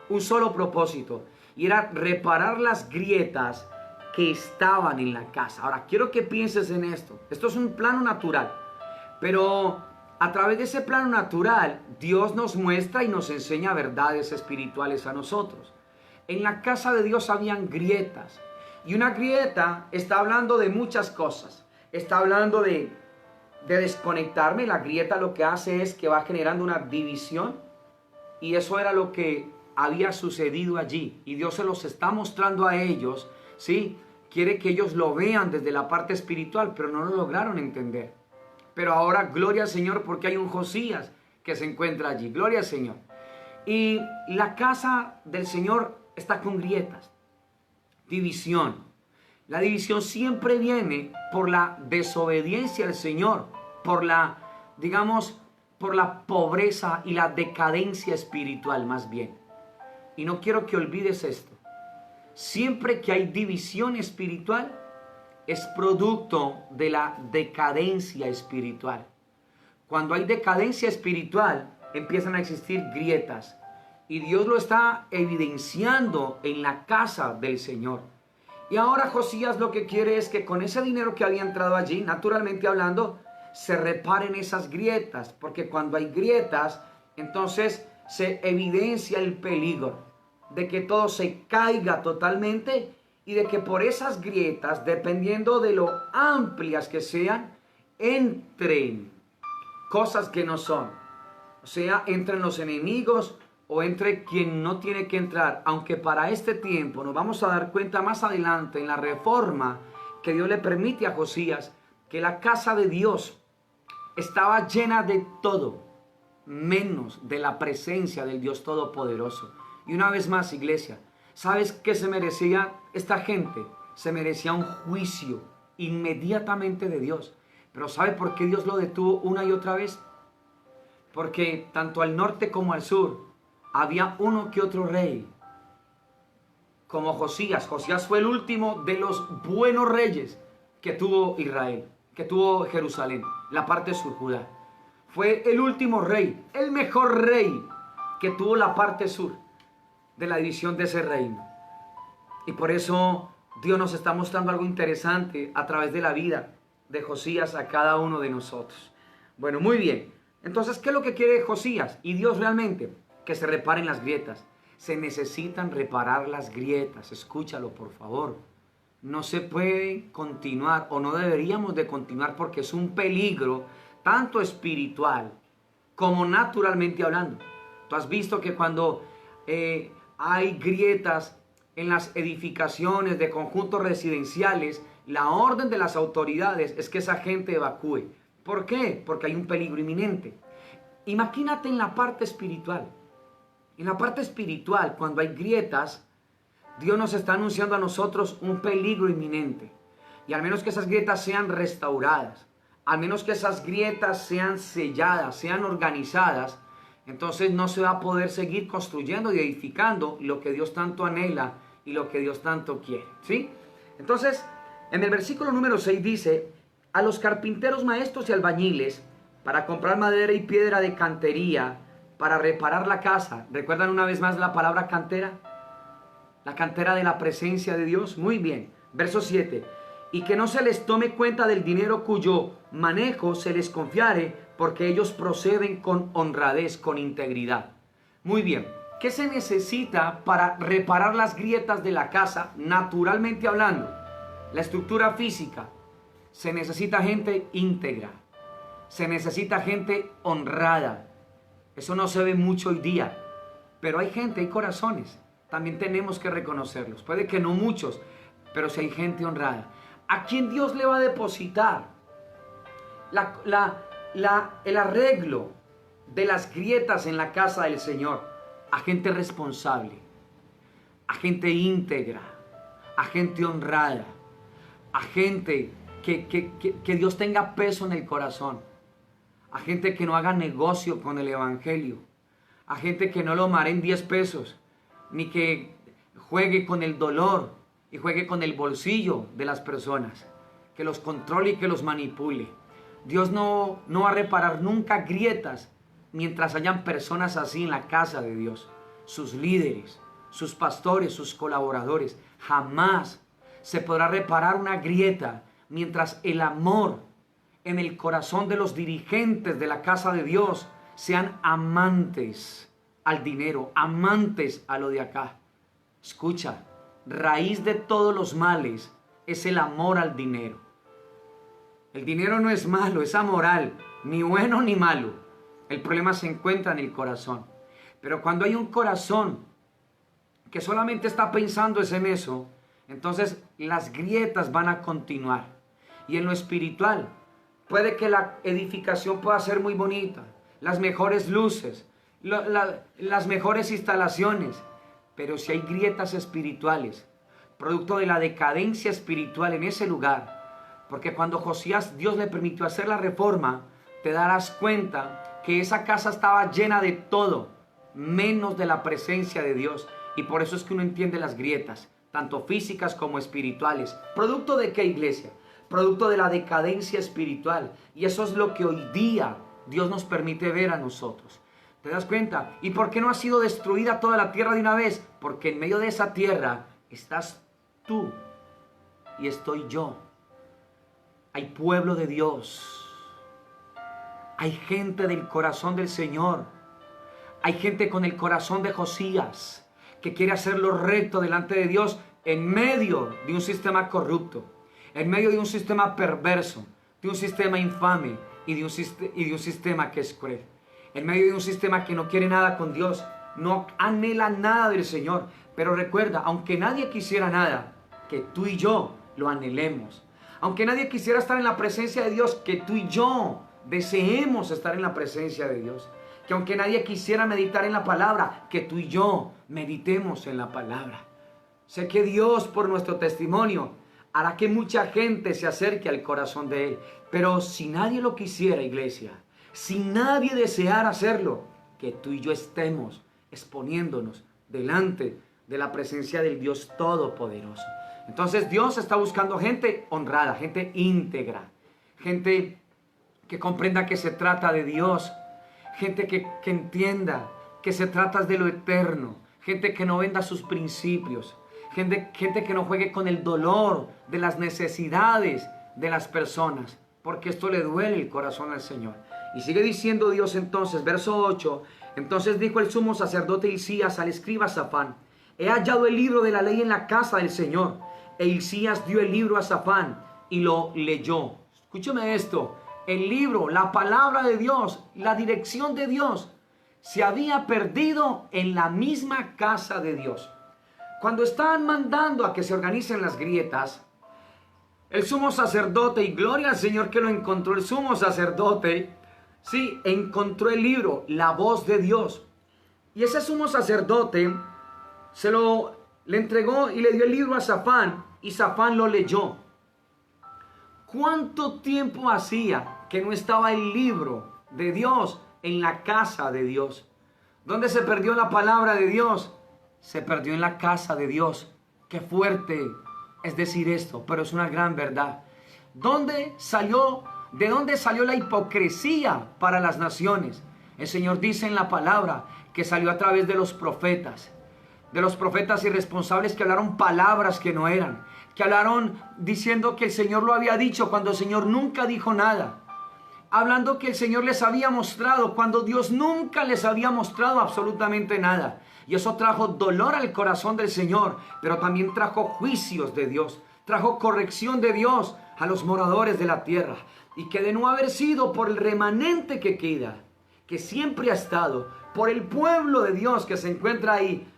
un solo propósito, y era reparar las grietas que estaban en la casa. Ahora, quiero que pienses en esto. Esto es un plano natural, pero a través de ese plano natural, Dios nos muestra y nos enseña verdades espirituales a nosotros. En la casa de Dios habían grietas, y una grieta está hablando de muchas cosas. Está hablando de desconectarme. La grieta lo que hace es que va generando una división, y eso era lo que había sucedido allí, y Dios se los está mostrando a ellos, ¿sí? Quiere que ellos lo vean desde la parte espiritual, pero no lo lograron entender. Pero ahora, gloria al Señor, porque hay un Josías que se encuentra allí. Gloria al Señor. Y la casa del Señor está con grietas, división. La división siempre viene por la desobediencia al Señor, por la, digamos, por la pobreza y la decadencia espiritual más bien. Y no quiero que olvides esto. Siempre que hay división espiritual, es producto de la decadencia espiritual. Cuando hay decadencia espiritual, empiezan a existir grietas. Y Dios lo está evidenciando en la casa del Señor. Y ahora Josías lo que quiere es que con ese dinero que había entrado allí, naturalmente hablando, se reparen esas grietas. Porque cuando hay grietas, entonces se evidencia el peligro de que todo se caiga totalmente y de que por esas grietas, dependiendo de lo amplias que sean, entren cosas que no son. O sea, entren los enemigos o entre quien no tiene que entrar. Aunque para este tiempo nos vamos a dar cuenta más adelante en la reforma que Dios le permite a Josías, que la casa de Dios estaba llena de todo, menos de la presencia del Dios Todopoderoso. Y una vez más, iglesia, ¿sabes qué se merecía esta gente? Se merecía un juicio inmediatamente de Dios. Pero ¿sabe por qué Dios lo detuvo una y otra vez? Porque tanto al norte como al sur había uno que otro rey, como Josías. Josías fue el último de los buenos reyes que tuvo Israel, que tuvo Jerusalén, la parte sur, Judá. Fue el último rey, el mejor rey que tuvo la parte sur de la división de ese reino. Y por eso Dios nos está mostrando algo interesante a través de la vida de Josías a cada uno de nosotros. Bueno, muy bien. Entonces, ¿qué es lo que quiere Josías y Dios realmente? Que se reparen las grietas. Se necesitan reparar las grietas. Escúchalo, por favor. No se puede continuar, o no deberíamos de continuar, porque es un peligro tanto espiritual como naturalmente hablando. Tú has visto que cuando hay grietas en las edificaciones de conjuntos residenciales, la orden de las autoridades es que esa gente evacúe. ¿Por qué? Porque hay un peligro inminente. Imagínate en la parte espiritual. En la parte espiritual, cuando hay grietas, Dios nos está anunciando a nosotros un peligro inminente. Y al menos que esas grietas sean restauradas, al menos que esas grietas sean selladas, sean organizadas, entonces no se va a poder seguir construyendo y edificando lo que Dios tanto anhela y lo que Dios tanto quiere, ¿sí? Entonces, en el versículo número 6 dice: a los carpinteros, maestros y albañiles, para comprar madera y piedra de cantería, para reparar la casa. ¿Recuerdan una vez más la palabra cantera? La cantera de la presencia de Dios. Muy bien. Verso 7. Y que no se les tome cuenta del dinero cuyo manejo se les confiare, porque ellos proceden con honradez, con integridad. Muy bien. ¿Qué se necesita para reparar las grietas de la casa? Naturalmente hablando, la estructura física. Se necesita gente íntegra. Se necesita gente honrada. Eso no se ve mucho hoy día. Pero hay gente, hay corazones. También tenemos que reconocerlos. Puede que no muchos, pero si hay gente honrada. ¿A quién Dios le va a depositar el arreglo de las grietas en la casa del Señor? A gente responsable, a gente íntegra, a gente honrada, a gente que Dios tenga peso en el corazón, a gente que no haga negocio con el evangelio, a gente que no lo mareen 10 pesos, ni que juegue con el dolor y juegue con el bolsillo de las personas, que los controle y que los manipule. Dios no va a reparar nunca grietas mientras hayan personas así en la casa de Dios. Sus líderes, sus pastores, sus colaboradores. Jamás se podrá reparar una grieta mientras el amor en el corazón de los dirigentes de la casa de Dios sean amantes al dinero, amantes a lo de acá. Escucha, raíz de todos los males es el amor al dinero. El dinero no es malo, es amoral, ni bueno ni malo. El problema se encuentra en el corazón. Pero cuando hay un corazón que solamente está pensando en eso, entonces las grietas van a continuar. Y en lo espiritual, puede que la edificación pueda ser muy bonita, las mejores luces, las mejores instalaciones, pero si hay grietas espirituales, producto de la decadencia espiritual en ese lugar, porque cuando Josías, Dios le permitió hacer la reforma, te darás cuenta que esa casa estaba llena de todo, menos de la presencia de Dios. Y por eso es que uno entiende las grietas. tanto físicas como espirituales. ¿Producto de qué, iglesia? Producto de la decadencia espiritual. Y eso es lo que hoy día Dios nos permite ver a nosotros. ¿Te das cuenta? ¿Y por qué no ha sido destruida toda la tierra de una vez? Porque en medio de esa tierra estás tú y estoy yo. Hay pueblo de Dios. Hay gente del corazón del Señor. Hay gente con el corazón de Josías que quiere hacer lo recto delante de Dios en medio de un sistema corrupto, en medio de un sistema perverso, de un sistema infame y de un sistema que es cruel, en medio de un sistema que no quiere nada con Dios, no anhela nada del Señor. Pero recuerda, aunque nadie quisiera nada, que tú y yo lo anhelemos. Aunque nadie quisiera estar en la presencia de Dios, que tú y yo deseemos estar en la presencia de Dios. Que aunque nadie quisiera meditar en la palabra, que tú y yo meditemos en la palabra. Sé que Dios, por nuestro testimonio, hará que mucha gente se acerque al corazón de Él. Pero si nadie lo quisiera, iglesia, si nadie deseara hacerlo, que tú y yo estemos exponiéndonos delante de la presencia del Dios Todopoderoso. Entonces Dios está buscando gente honrada, gente íntegra, gente que comprenda que se trata de Dios, gente que entienda que se trata de lo eterno, gente que no venda sus principios, gente que no juegue con el dolor de las necesidades de las personas, porque esto le duele el corazón al Señor. Y sigue diciendo Dios entonces, verso 8, entonces dijo el sumo sacerdote Hilcías al escriba Safán, he hallado el libro de la ley en la casa del Señor. E Hilcías dio el libro a Safán y lo leyó. Escúchame esto, el libro, la palabra de Dios, la dirección de Dios, se había perdido en la misma casa de Dios. Cuando estaban mandando a que se organicen las grietas, el sumo sacerdote, y gloria al Señor que lo encontró, el sumo sacerdote, sí, encontró el libro, la voz de Dios. Y ese sumo sacerdote le entregó y le dio el libro a Safán, y Safán lo leyó. ¿Cuánto tiempo hacía que no estaba el libro de Dios en la casa de Dios? ¿Dónde se perdió la palabra de Dios? Se perdió en la casa de Dios. Qué fuerte es decir esto, pero es una gran verdad. ¿De dónde salió la hipocresía para las naciones? El Señor dice en la palabra que salió a través de los profetas irresponsables que hablaron palabras que no eran, que hablaron diciendo que el Señor lo había dicho cuando el Señor nunca dijo nada, hablando que el Señor les había mostrado cuando Dios nunca les había mostrado absolutamente nada. Y eso trajo dolor al corazón del Señor, pero también trajo juicios de Dios, trajo corrección de Dios a los moradores de la tierra. Y que de no haber sido por el remanente que queda, que siempre ha estado, por el pueblo de Dios que se encuentra ahí,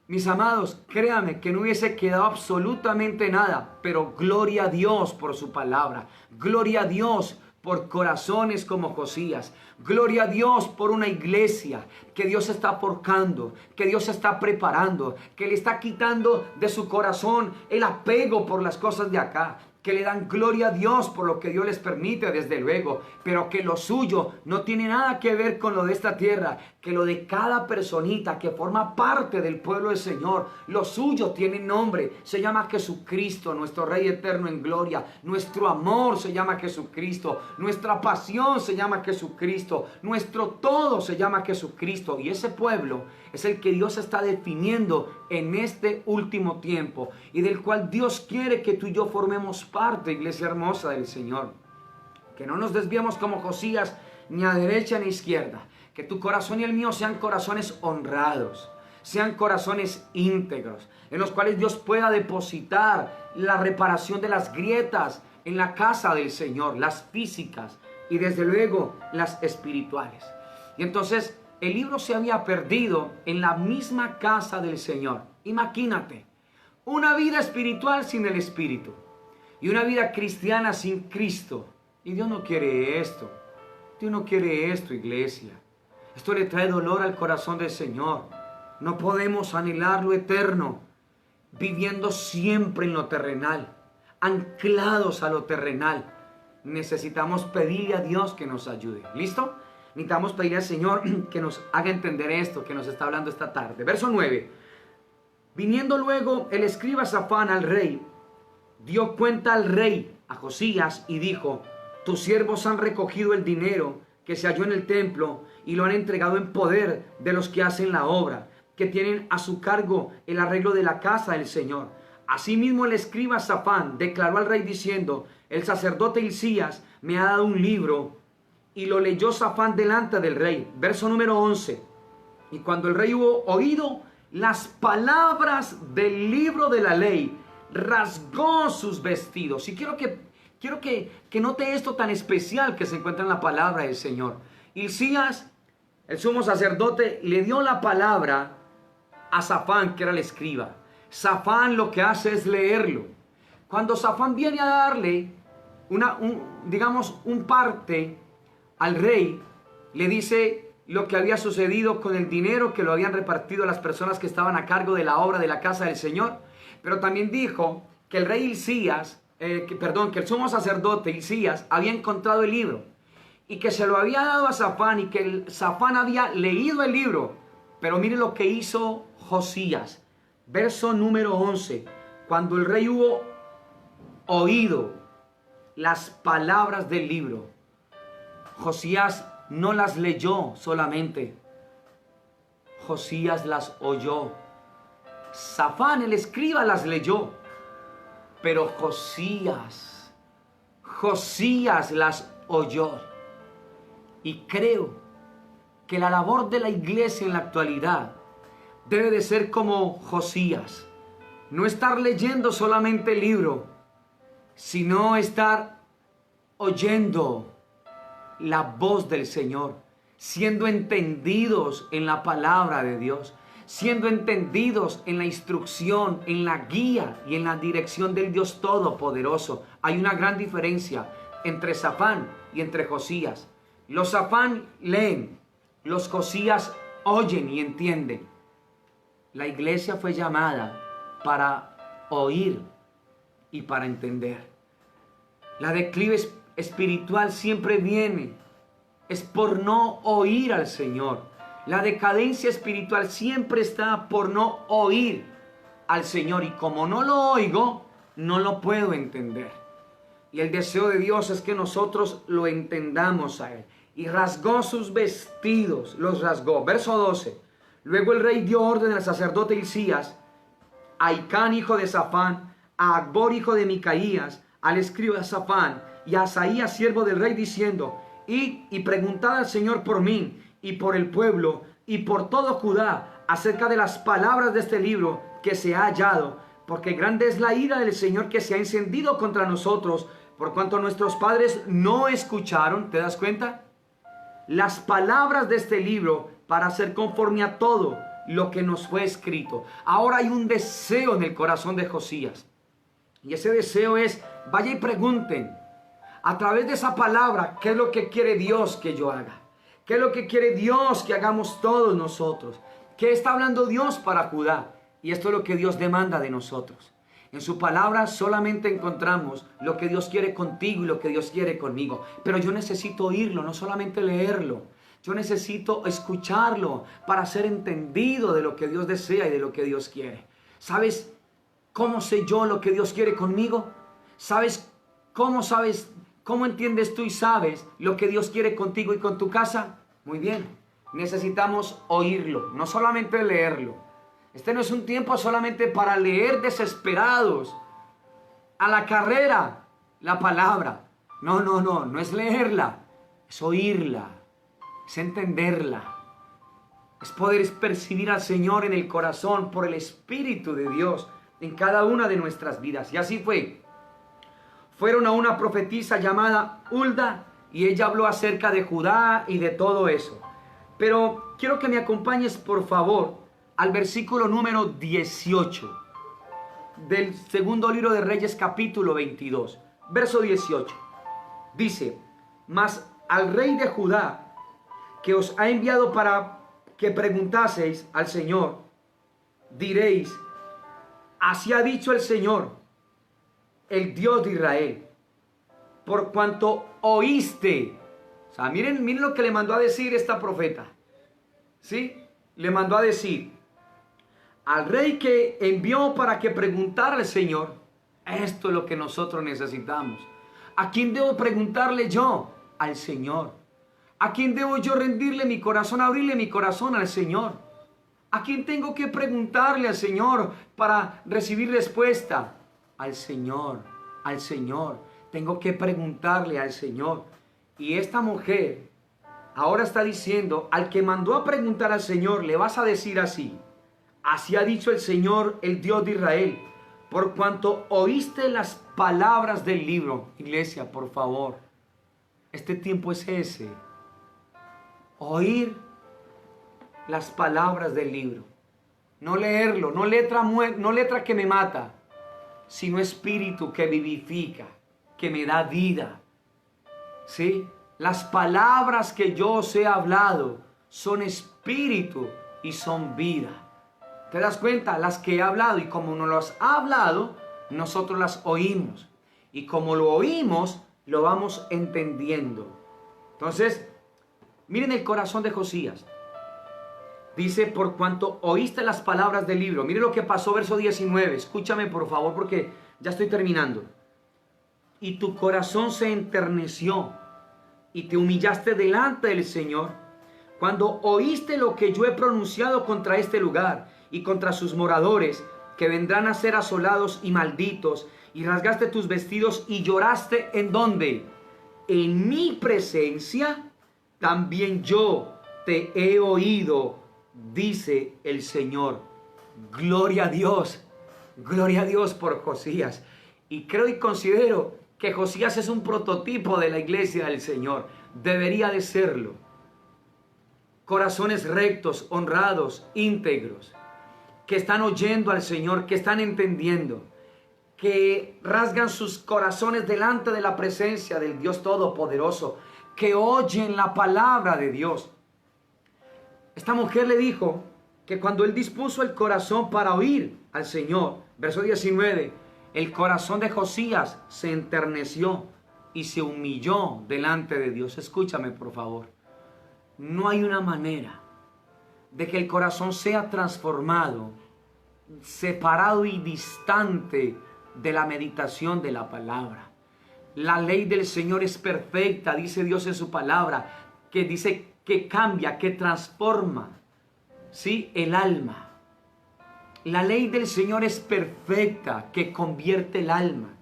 mis amados, créame que no hubiese quedado absolutamente nada, pero gloria a Dios por su palabra, gloria a Dios por corazones como Josías, gloria a Dios por una iglesia que Dios está forjando, que Dios está preparando, que le está quitando de su corazón el apego por las cosas de acá, que le dan gloria a Dios por lo que Dios les permite, desde luego, pero que lo suyo no tiene nada que ver con lo de esta tierra, que lo de cada personita que forma parte del pueblo del Señor, lo suyo tiene nombre, se llama Jesucristo, nuestro Rey eterno en gloria, nuestro amor se llama Jesucristo, nuestra pasión se llama Jesucristo, nuestro todo se llama Jesucristo, y ese pueblo es el que Dios está definiendo en este último tiempo y del cual Dios quiere que tú y yo formemos parte, iglesia hermosa del Señor. Que no nos desviemos como Josías ni a derecha ni a izquierda. Que tu corazón y el mío sean corazones honrados, sean corazones íntegros, en los cuales Dios pueda depositar la reparación de las grietas en la casa del Señor, las físicas y desde luego las espirituales. Y entonces el libro se había perdido en la misma casa del Señor. Imagínate, una vida espiritual sin el Espíritu y una vida cristiana sin Cristo. Y Dios no quiere esto. Dios no quiere esto, iglesia. Esto le trae dolor al corazón del Señor. No podemos anhelar lo eterno viviendo siempre en lo terrenal, anclados a lo terrenal. Necesitamos pedirle a Dios que nos ayude. ¿Listo? Necesitamos pedirle al Señor que nos haga entender esto que nos está hablando esta tarde. Verso 9. Viniendo luego el escriba Safán al rey, dio cuenta al rey a Josías y dijo: tus siervos han recogido el dinero que se halló en el templo y lo han entregado en poder de los que hacen la obra, que tienen a su cargo el arreglo de la casa del Señor. Asimismo el escriba Safán declaró al rey diciendo: el sacerdote Hilcías me ha dado un libro. Y lo leyó Safán delante del rey. Verso número 11. Y cuando el rey hubo oído las palabras del libro de la ley, rasgó sus vestidos. Y quiero que note esto tan especial que se encuentra en la palabra del Señor. Hilcías, el sumo sacerdote, le dio la palabra a Safán, que era el escriba. Safán lo que hace es leerlo. Cuando Safán viene a darle un parte al rey, le dice lo que había sucedido con el dinero que lo habían repartido a las personas que estaban a cargo de la obra de la casa del Señor. Pero también dijo que el rey Hilcías, que el sumo sacerdote Hilcías había encontrado el libro y que se lo había dado a Safán y que Safán había leído el libro. Pero mire lo que hizo Josías. Verso número 11. Cuando el rey hubo oído las palabras del libro, Josías no las leyó solamente, Josías las oyó. Safán, el escriba, las leyó, pero Josías las oyó. Y creo que la labor de la iglesia en la actualidad debe de ser como Josías. No estar leyendo solamente el libro, sino estar oyendo la voz del Señor, siendo entendidos en la palabra de Dios, siendo entendidos en la instrucción, en la guía y en la dirección del Dios Todopoderoso. Hay una gran diferencia entre Safán y entre Josías. Los Safán leen, los Josías oyen y entienden. La iglesia fue llamada para oír y para entender. La declive espiritual siempre viene, es por no oír al Señor. La decadencia espiritual siempre está por no oír al Señor. Y como no lo oigo, no lo puedo entender. Y el deseo de Dios es que nosotros lo entendamos a Él. Y rasgó sus vestidos, los rasgó. Verso 12. Luego el rey dio orden al sacerdote Hilcías, a Icán, hijo de Safán, a Acbor, hijo de Micaías, al escriba Safán y a Asaías, siervo del rey, diciendo: id y preguntad al Señor por mí y por el pueblo y por todo Judá acerca de las palabras de este libro que se ha hallado, porque grande es la ira del Señor que se ha encendido contra nosotros, por cuanto nuestros padres no escucharon. ¿Te das cuenta? Las palabras de este libro para hacer conforme a todo lo que nos fue escrito. Ahora hay un deseo en el corazón de Josías. Y ese deseo es: vaya y pregunten a través de esa palabra qué es lo que quiere Dios que yo haga. ¿Qué es lo que quiere Dios que hagamos todos nosotros? ¿Qué está hablando Dios para Judá? Y esto es lo que Dios demanda de nosotros. En su palabra solamente encontramos lo que Dios quiere contigo y lo que Dios quiere conmigo. Pero yo necesito oírlo, no solamente leerlo. Yo necesito escucharlo para ser entendido de lo que Dios desea y de lo que Dios quiere. ¿Sabes cómo sé yo lo que Dios quiere conmigo? ¿Sabes cómo entiendes tú y sabes lo que Dios quiere contigo y con tu casa? Muy bien, necesitamos oírlo, no solamente leerlo. Este no es un tiempo solamente para leer desesperados a la carrera la palabra. No es leerla, es oírla, es entenderla. Es poder percibir al Señor en el corazón por el Espíritu de Dios en cada una de nuestras vidas. Y así fue. Fueron a una profetisa llamada Hulda y ella habló acerca de Judá y de todo eso. Pero quiero que me acompañes, por favor, al versículo número 18 del segundo libro de Reyes, capítulo 22, verso 18. Dice: mas al rey de Judá, que os ha enviado para que preguntaseis al Señor, diréis: así ha dicho el Señor, el Dios de Israel, por cuanto oíste. O sea, miren lo que le mandó a decir esta profeta. ¿Sí? Le mandó a decir: al rey que envió para que preguntara al Señor. Esto es lo que nosotros necesitamos. ¿A quién debo preguntarle yo? Al Señor. ¿A quién debo yo rendirle mi corazón, abrirle mi corazón? Al Señor. ¿A quién tengo que preguntarle al Señor para recibir respuesta? Al Señor, al Señor. Tengo que preguntarle al Señor. Y esta mujer ahora está diciendo, al que mandó a preguntar al Señor, le vas a decir así. Así ha dicho el Señor, el Dios de Israel, por cuanto oíste las palabras del libro. Iglesia, por favor, este tiempo es ese. Oír las palabras del libro. No leerlo, no letra que me mata, sino espíritu que vivifica, que me da vida. ¿Sí? Las palabras que yo os he hablado son espíritu y son vida. ¿Te das cuenta? Las que he hablado, y como nos las ha hablado, nosotros las oímos. Y como lo oímos, lo vamos entendiendo. Entonces, miren el corazón de Josías. Dice, por cuanto oíste las palabras del libro. Mire lo que pasó, verso 19. Escúchame, por favor, porque ya estoy terminando. Y tu corazón se enterneció y te humillaste delante del Señor cuando oíste lo que yo he pronunciado contra este lugar y contra sus moradores, que vendrán a ser asolados y malditos, y rasgaste tus vestidos y lloraste. ¿En dónde? En mi presencia también yo te he oído, dice el Señor. Gloria a Dios por Josías. Y creo y considero que Josías es un prototipo de la iglesia del Señor. Debería de serlo. Corazones rectos, honrados, íntegros, que están oyendo al Señor, que están entendiendo, que rasgan sus corazones delante de la presencia del Dios Todopoderoso, que oyen la palabra de Dios. Esta mujer le dijo que cuando él dispuso el corazón para oír al Señor, verso 19, el corazón de Josías se enterneció y se humilló delante de Dios. Escúchame, por favor. No hay una manera de que el corazón sea transformado, separado y distante de la meditación de la palabra. La ley del Señor es perfecta, dice Dios en su palabra, que dice que cambia, que transforma, ¿sí?, el alma. La ley del Señor es perfecta, que convierte el alma.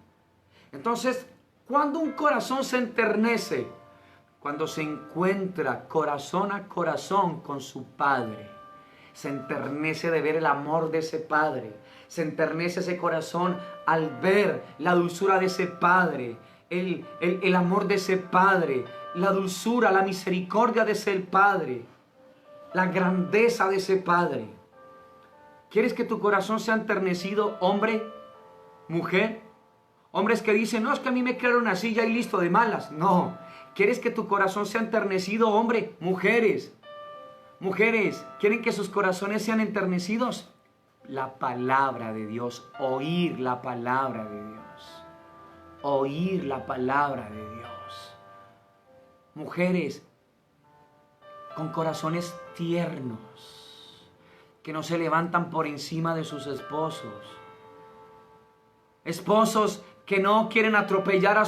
Entonces, cuando un corazón se enternece, cuando se encuentra corazón a corazón con su Padre, se enternece de ver el amor de ese Padre, se enternece ese corazón al ver la dulzura de ese Padre, el amor de ese Padre, la dulzura, la misericordia de ese Padre, la grandeza de ese Padre. ¿Quieres que tu corazón sea enternecido, hombre, mujer? Hombres que dicen, no, es que a mí me crearon así, ya y listo, de malas. No. ¿Quieres que tu corazón sea enternecido, hombre? Mujeres. Mujeres, ¿quieren que sus corazones sean enternecidos? La palabra de Dios, oír la palabra de Dios. Oír la palabra de Dios. Mujeres con corazones tiernos, que no se levantan por encima de sus esposos. Esposos que no quieren atropellar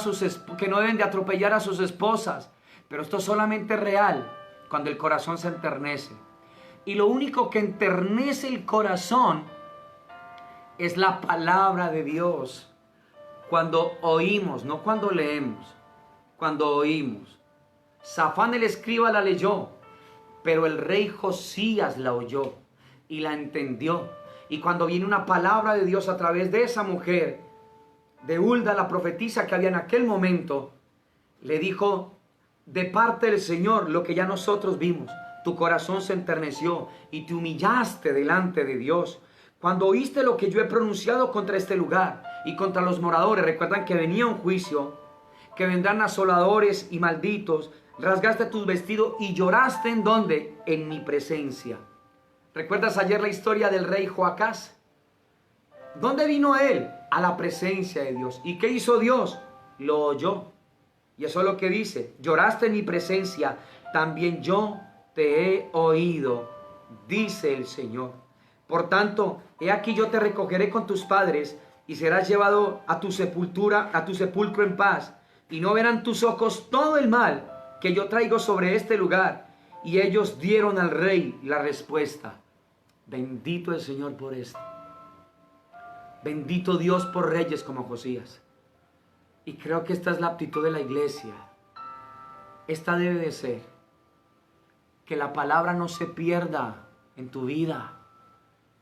que no deben de atropellar a sus esposas. Pero esto solamente es real cuando el corazón se enternece. Y lo único que enternece el corazón es la palabra de Dios. Cuando oímos, no cuando leemos, cuando oímos. Safán el escriba la leyó, pero el rey Josías la oyó y la entendió. Y cuando viene una palabra de Dios a través de esa mujer, de Hulda, la profetisa que había en aquel momento, le dijo de parte del Señor lo que ya nosotros vimos. Tu corazón se enterneció y te humillaste delante de Dios. Cuando oíste lo que yo he pronunciado contra este lugar y contra los moradores, recuerdan que venía un juicio, que vendrán asoladores y malditos, rasgaste tus vestidos y lloraste. ¿En dónde? En mi presencia. ¿Recuerdas ayer la historia del rey Joacás? ¿Dónde vino él? A la presencia de Dios. ¿Y qué hizo Dios? Lo oyó. Y eso es lo que dice. Lloraste en mi presencia, también yo te he oído, dice el Señor. Por tanto, he aquí yo te recogeré con tus padres y serás llevado a tu sepultura, a tu sepulcro en paz, y no verán tus ojos todo el mal que yo traigo sobre este lugar. Y ellos dieron al rey la respuesta. Bendito el Señor por esto. Bendito Dios por reyes como Josías. Y creo que esta es la actitud de la iglesia. Esta debe de ser. Que la palabra no se pierda en tu vida.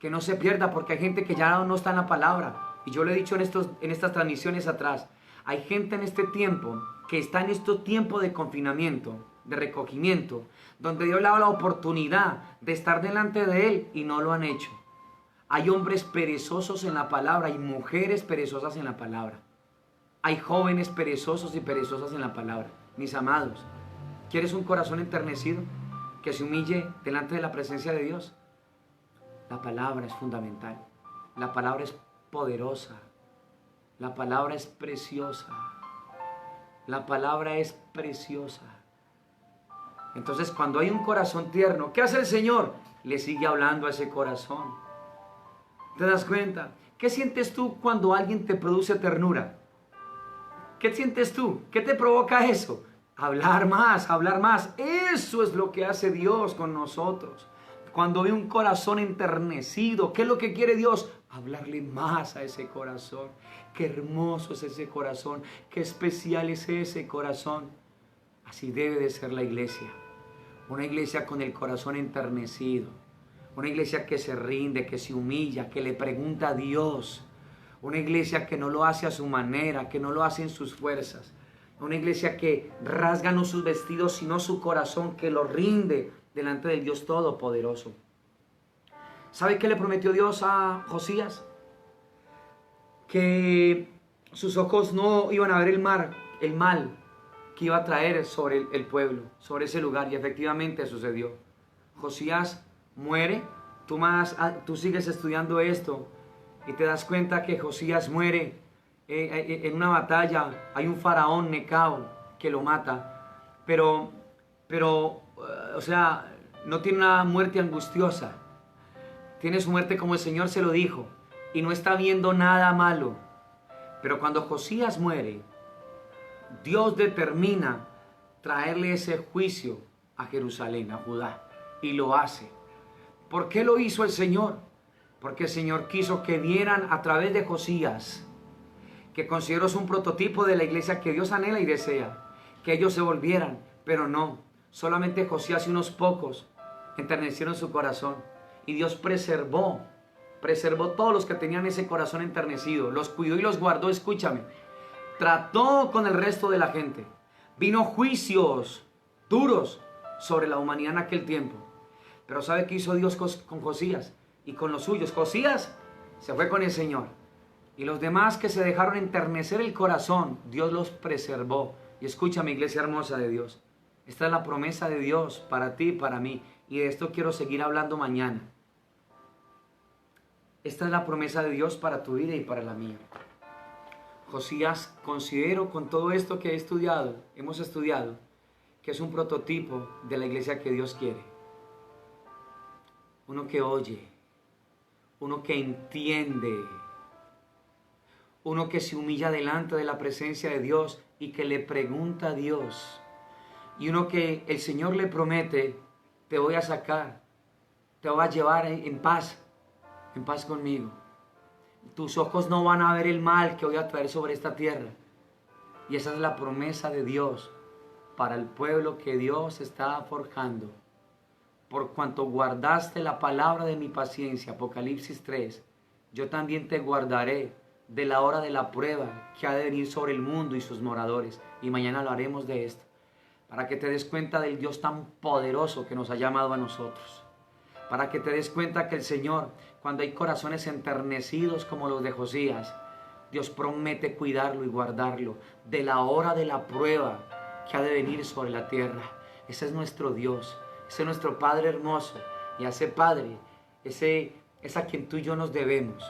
Que no se pierda, porque hay gente que ya no está en la palabra. Y yo lo he dicho en estas transmisiones atrás. Hay gente en este tiempo que está en este tiempo de confinamiento, de recogimiento, donde Dios le ha dado la oportunidad de estar delante de Él y no lo han hecho. Hay hombres perezosos en la palabra, hay mujeres perezosas en la palabra. Hay jóvenes perezosos y perezosas en la palabra. Mis amados, ¿quieres un corazón enternecido que se humille delante de la presencia de Dios? La palabra es fundamental. La palabra es poderosa. La palabra es preciosa. La palabra es preciosa. Entonces, cuando hay un corazón tierno, ¿qué hace el Señor? Le sigue hablando a ese corazón. ¿Te das cuenta? ¿Qué sientes tú cuando alguien te produce ternura? ¿Qué sientes tú? ¿Qué te provoca eso? Hablar más, hablar más. Eso es lo que hace Dios con nosotros. Cuando ve un corazón enternecido, ¿qué es lo que quiere Dios? Hablarle más a ese corazón. Qué hermoso es ese corazón. Qué especial es ese corazón. Así debe de ser la iglesia. Una iglesia con el corazón enternecido. Una iglesia que se rinde, que se humilla, que le pregunta a Dios. Una iglesia que no lo hace a su manera, que no lo hace en sus fuerzas. Una iglesia que rasga no sus vestidos, sino su corazón, que lo rinde delante del Dios Todopoderoso. ¿Sabe qué le prometió Dios a Josías? Que sus ojos no iban a ver el mal que iba a traer sobre el pueblo, sobre ese lugar. Y efectivamente sucedió. Josías muere. Tú sigues estudiando esto y te das cuenta que Josías muere en una batalla. Hay un faraón Necao que lo mata. Pero o sea, no tiene una muerte angustiosa. Tiene su muerte como el Señor se lo dijo. Y no está viendo nada malo. Pero cuando Josías muere, Dios determina traerle ese juicio a Jerusalén, a Judá. Y lo hace. ¿Por qué lo hizo el Señor? Porque el Señor quiso que vieran a través de Josías, que considero es un prototipo de la iglesia que Dios anhela y desea, que ellos se volvieran. Pero no, solamente Josías y unos pocos enternecieron su corazón. Y Dios preservó todos los que tenían ese corazón enternecido. Los cuidó y los guardó, escúchame. Trató con el resto de la gente. Vino juicios duros sobre la humanidad en aquel tiempo. Pero ¿sabe qué hizo Dios con Josías y con los suyos? Josías se fue con el Señor. Y los demás que se dejaron enternecer el corazón, Dios los preservó. Y escúchame, iglesia hermosa de Dios. Esta es la promesa de Dios para ti y para mí. Y de esto quiero seguir hablando mañana. Esta es la promesa de Dios para tu vida y para la mía. Josías, considero con todo esto que hemos estudiado, que es un prototipo de la iglesia que Dios quiere. Uno que oye, uno que entiende, uno que se humilla delante de la presencia de Dios y que le pregunta a Dios. Y uno que el Señor le promete, te voy a sacar, te voy a llevar en paz conmigo. Tus ojos no van a ver el mal que voy a traer sobre esta tierra. Y esa es la promesa de Dios para el pueblo que Dios está forjando. Por cuanto guardaste la palabra de mi paciencia, Apocalipsis 3, yo también te guardaré de la hora de la prueba que ha de venir sobre el mundo y sus moradores. Y mañana hablaremos de esto, para que te des cuenta del Dios tan poderoso que nos ha llamado a nosotros. Para que te des cuenta que el Señor, cuando hay corazones enternecidos como los de Josías, Dios promete cuidarlo y guardarlo de la hora de la prueba que ha de venir sobre la tierra. Ese es nuestro Dios, ese es nuestro Padre hermoso. Y a ese Padre, es a quien tú y yo nos debemos.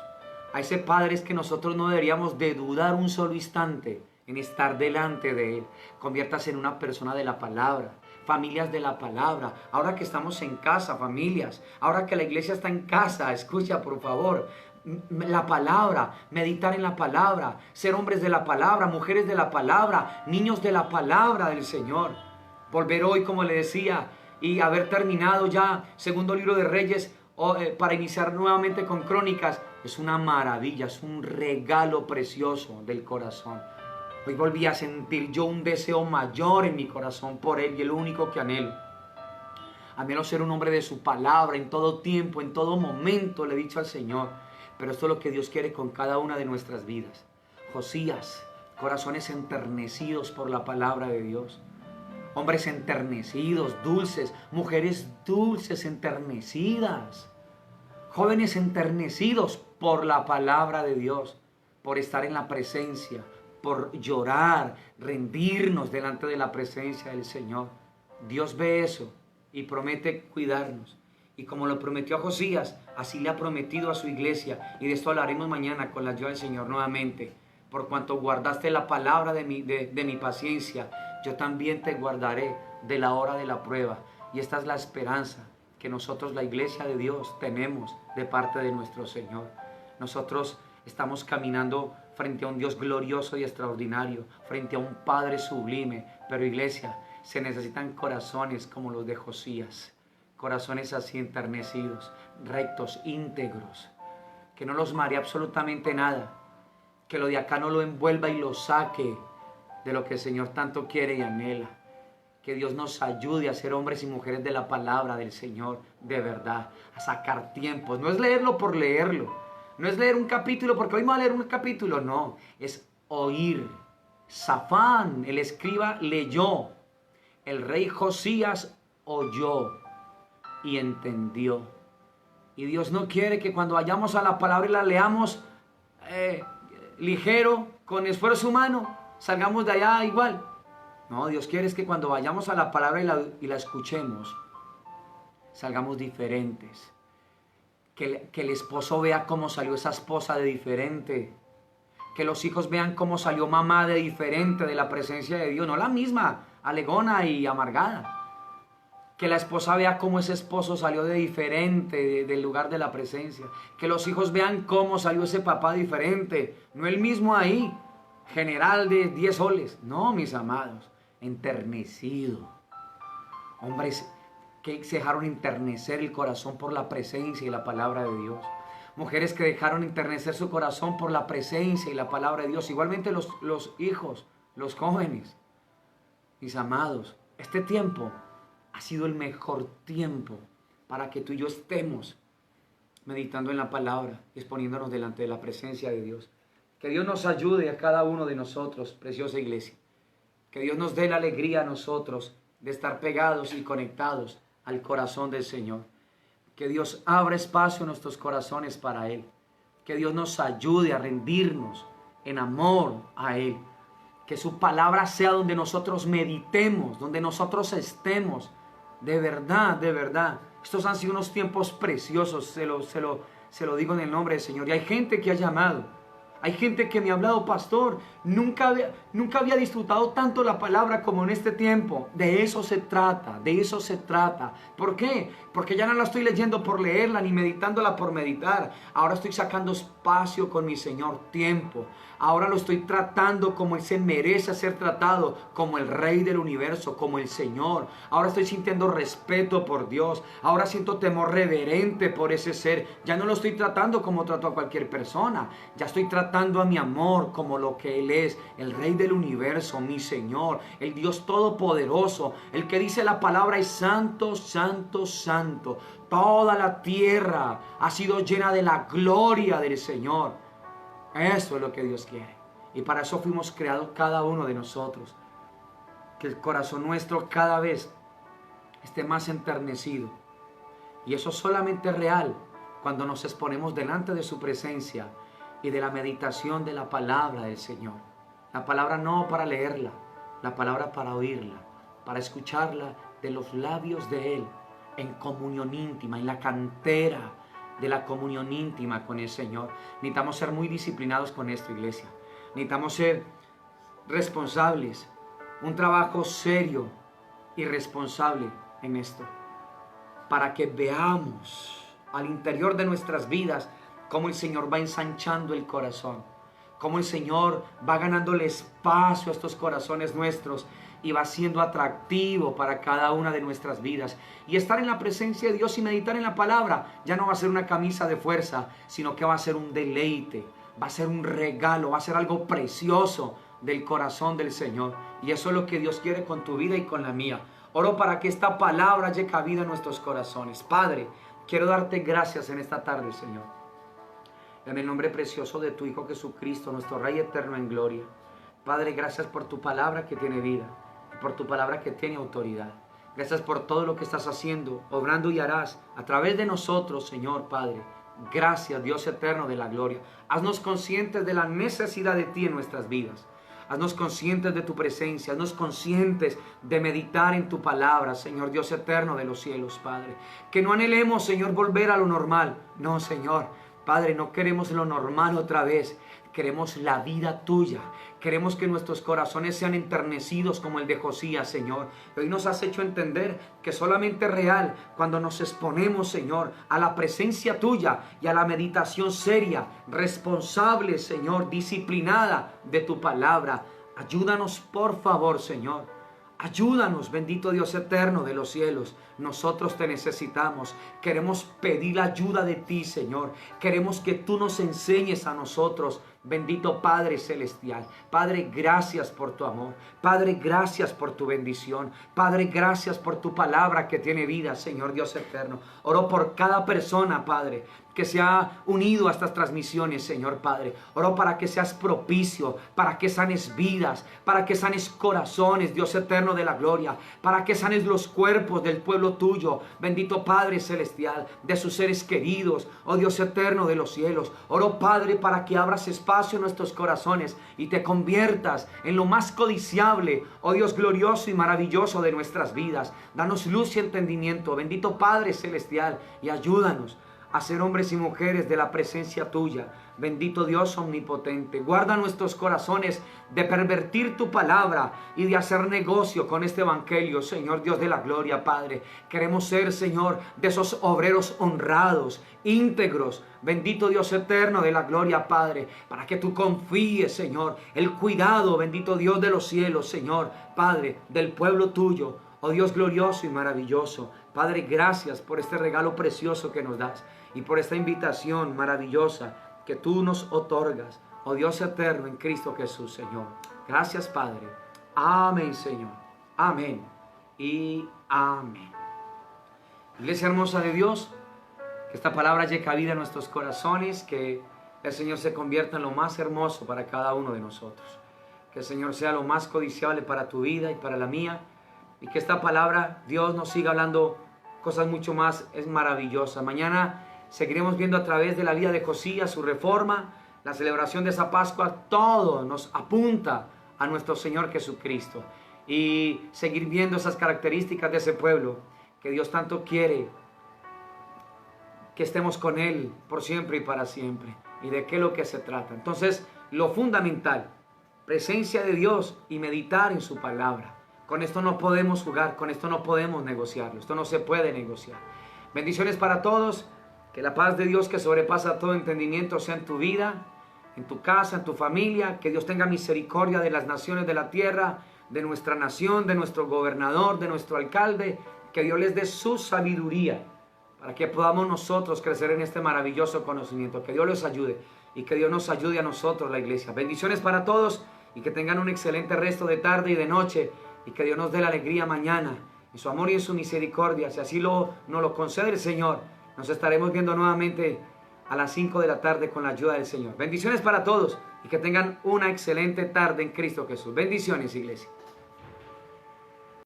A ese Padre es que nosotros no deberíamos de dudar un solo instante en estar delante de Él. Conviértase en una persona de la palabra. familias de la palabra. Ahora que estamos en casa, familias, ahora que la iglesia está en casa, escucha por favor, la palabra, meditar en la palabra, ser hombres de la palabra, mujeres de la palabra, niños de la palabra del Señor. Volver hoy, como le decía, y haber terminado ya segundo libro de Reyes, para iniciar nuevamente con Crónicas, es una maravilla, es un regalo precioso del corazón. Hoy volví a sentir yo un deseo mayor en mi corazón por Él, y el único que anhelo. Anhelo ser un hombre de su palabra en todo tiempo, en todo momento, le he dicho al Señor. Pero esto es lo que Dios quiere con cada una de nuestras vidas. Josías, corazones enternecidos por la palabra de Dios. Hombres enternecidos, dulces, mujeres dulces, enternecidas. Jóvenes enternecidos por la palabra de Dios, por estar en la presencia, por llorar, rendirnos delante de la presencia del Señor. Dios ve eso y promete cuidarnos. Y como lo prometió a Josías, así le ha prometido a su iglesia. Y de esto hablaremos mañana con la ayuda del Señor nuevamente. Por cuanto guardaste la palabra de mi paciencia, yo también te guardaré de la hora de la prueba. Y esta es la esperanza que nosotros, la iglesia de Dios, tenemos de parte de nuestro Señor. Nosotros estamos caminando frente a un Dios glorioso y extraordinario, frente a un Padre sublime. Pero iglesia, se necesitan corazones como los de Josías. Corazones así enternecidos, rectos, íntegros. Que no los maree absolutamente nada. Que lo de acá no lo envuelva y lo saque de lo que el Señor tanto quiere y anhela. Que Dios nos ayude a ser hombres y mujeres de la palabra del Señor, de verdad. A sacar tiempos. No es leerlo por leerlo. No es leer un capítulo porque hoy vamos a leer un capítulo. No, es oír. Safán, el escriba, leyó. El rey Josías oyó y entendió. Y Dios no quiere que cuando vayamos a la palabra y la leamos ligero, con esfuerzo humano, salgamos de allá igual. No, Dios quiere es que cuando vayamos a la palabra y la escuchemos, salgamos diferentes. Que el esposo vea cómo salió esa esposa de diferente. Que los hijos vean cómo salió mamá de diferente de la presencia de Dios. No la misma, alegona y amargada. Que la esposa vea cómo ese esposo salió de diferente del lugar de la presencia. Que los hijos vean cómo salió ese papá diferente. No el mismo ahí, general de 10 soles. No, mis amados, enternecido. Hombres que se dejaron enternecer el corazón por la presencia y la palabra de Dios. Mujeres que dejaron enternecer su corazón por la presencia y la palabra de Dios. Igualmente los hijos, los jóvenes. Mis amados, este tiempo ha sido el mejor tiempo para que tú y yo estemos meditando en la palabra, exponiéndonos delante de la presencia de Dios. Que Dios nos ayude a cada uno de nosotros, preciosa iglesia. Que Dios nos dé la alegría a nosotros de estar pegados y conectados al corazón del Señor. Que Dios abra espacio en nuestros corazones para Él. Que Dios nos ayude a rendirnos en amor a Él. Que su palabra sea donde nosotros meditemos, donde nosotros estemos. De verdad, de verdad. Estos han sido unos tiempos preciosos, se lo digo en el nombre del Señor. Y hay gente que ha llamado. Hay gente que me ha hablado, pastor, nunca había disfrutado tanto la palabra como en este tiempo. De eso se trata, de eso se trata. ¿Por qué? Porque ya no la estoy leyendo por leerla, ni meditándola por meditar. Ahora estoy sacando espacio con mi Señor, tiempo. Ahora lo estoy tratando como Él se merece ser tratado, como el Rey del universo, como el Señor. Ahora estoy sintiendo respeto por Dios. Ahora siento temor reverente por ese ser. Ya no lo estoy tratando como trato a cualquier persona. Ya estoy tratando a mi amor como lo que Él es, el Rey del universo, mi Señor, el Dios todopoderoso, el que dice la palabra es santo, santo, santo. Toda la tierra ha sido llena de la gloria del Señor. Eso es lo que Dios quiere. Y para eso fuimos creados cada uno de nosotros. Que el corazón nuestro cada vez esté más enternecido. Y eso solamente es real cuando nos exponemos delante de su presencia y de la meditación de la palabra del Señor. La palabra no para leerla, la palabra para oírla, para escucharla de los labios de Él, en comunión íntima, en la cantera de la comunión íntima con el Señor. Necesitamos ser muy disciplinados con esto, iglesia. Necesitamos ser responsables, un trabajo serio, y responsable en esto, para que veamos al interior de nuestras vidas cómo el Señor va ensanchando el corazón, cómo el Señor va ganándole espacio a estos corazones nuestros y va siendo atractivo para cada una de nuestras vidas. Y estar en la presencia de Dios y meditar en la palabra ya no va a ser una camisa de fuerza, sino que va a ser un deleite, va a ser un regalo, va a ser algo precioso del corazón del Señor. Y eso es lo que Dios quiere con tu vida y con la mía. Oro para que esta palabra haya cabida en nuestros corazones. Padre, quiero darte gracias en esta tarde, Señor. En el nombre precioso de tu Hijo Jesucristo, nuestro Rey eterno en gloria. Padre, gracias por tu palabra que tiene vida, por tu palabra que tiene autoridad. Gracias por todo lo que estás haciendo, obrando y harás a través de nosotros, Señor Padre. Gracias, Dios eterno de la gloria. Haznos conscientes de la necesidad de ti en nuestras vidas. Haznos conscientes de tu presencia, haznos conscientes de meditar en tu palabra, Señor Dios eterno de los cielos, Padre. Que no anhelemos, Señor, volver a lo normal. No, Señor, Padre, no queremos lo normal otra vez. Queremos la vida tuya. Queremos que nuestros corazones sean enternecidos como el de Josías, Señor. Hoy nos has hecho entender que solamente es real cuando nos exponemos, Señor, a la presencia tuya y a la meditación seria, responsable, Señor, disciplinada de tu palabra. Ayúdanos, por favor, Señor. Ayúdanos, bendito Dios eterno de los cielos. Nosotros te necesitamos. Queremos pedir la ayuda de ti, Señor. Queremos que tú nos enseñes a nosotros. Bendito Padre Celestial. Padre, gracias por tu amor. Padre, gracias por tu bendición. Padre, gracias por tu palabra que tiene vida, Señor Dios eterno. Oro por cada persona, Padre, que se ha unido a estas transmisiones, Señor Padre. Oro para que seas propicio, para que sanes vidas, para que sanes corazones, Dios eterno de la gloria, para que sanes los cuerpos del pueblo tuyo, bendito Padre Celestial, de sus seres queridos, oh Dios eterno de los cielos. Oro, Padre, para que abras espacio en nuestros corazones y te conviertas en lo más codiciable, oh Dios glorioso y maravilloso de nuestras vidas. Danos luz y entendimiento, bendito Padre Celestial, y ayúdanos a ser hombres y mujeres de la presencia tuya. Bendito Dios omnipotente, guarda nuestros corazones de pervertir tu palabra y de hacer negocio con este evangelio, Señor Dios de la gloria, Padre. Queremos ser, Señor, de esos obreros honrados, íntegros, bendito Dios eterno de la gloria, Padre, para que tú confíes, Señor, el cuidado, bendito Dios de los cielos, Señor, Padre, del pueblo tuyo, oh Dios glorioso y maravilloso. Padre, gracias por este regalo precioso que nos das y por esta invitación maravillosa que tú nos otorgas, oh Dios eterno en Cristo Jesús, Señor. Gracias, Padre. Amén, Señor. Amén y amén. Iglesia hermosa de Dios, que esta palabra llegue cabida en nuestros corazones, que el Señor se convierta en lo más hermoso para cada uno de nosotros. Que el Señor sea lo más codiciable para tu vida y para la mía. Y que esta palabra, Dios nos siga hablando cosas mucho más maravillosas. Mañana seguiremos viendo a través de la vida de Josías, su reforma, la celebración de esa Pascua. Todo nos apunta a nuestro Señor Jesucristo. Y seguir viendo esas características de ese pueblo que Dios tanto quiere que estemos con Él por siempre y para siempre. Y de qué es lo que se trata. Entonces, lo fundamental, presencia de Dios y meditar en su palabra. Con esto no podemos jugar, con esto no podemos negociarlo, esto no se puede negociar. Bendiciones para todos, que la paz de Dios que sobrepasa todo entendimiento sea en tu vida, en tu casa, en tu familia, que Dios tenga misericordia de las naciones de la tierra, de nuestra nación, de nuestro gobernador, de nuestro alcalde, que Dios les dé su sabiduría para que podamos nosotros crecer en este maravilloso conocimiento, que Dios les ayude y que Dios nos ayude a nosotros, la iglesia. Bendiciones para todos y que tengan un excelente resto de tarde y de noche. Y que Dios nos dé la alegría mañana, en su amor y en su misericordia. Si así nos lo concede el Señor, nos estaremos viendo nuevamente a las 5 de la tarde con la ayuda del Señor. Bendiciones para todos y que tengan una excelente tarde en Cristo Jesús. Bendiciones, iglesia.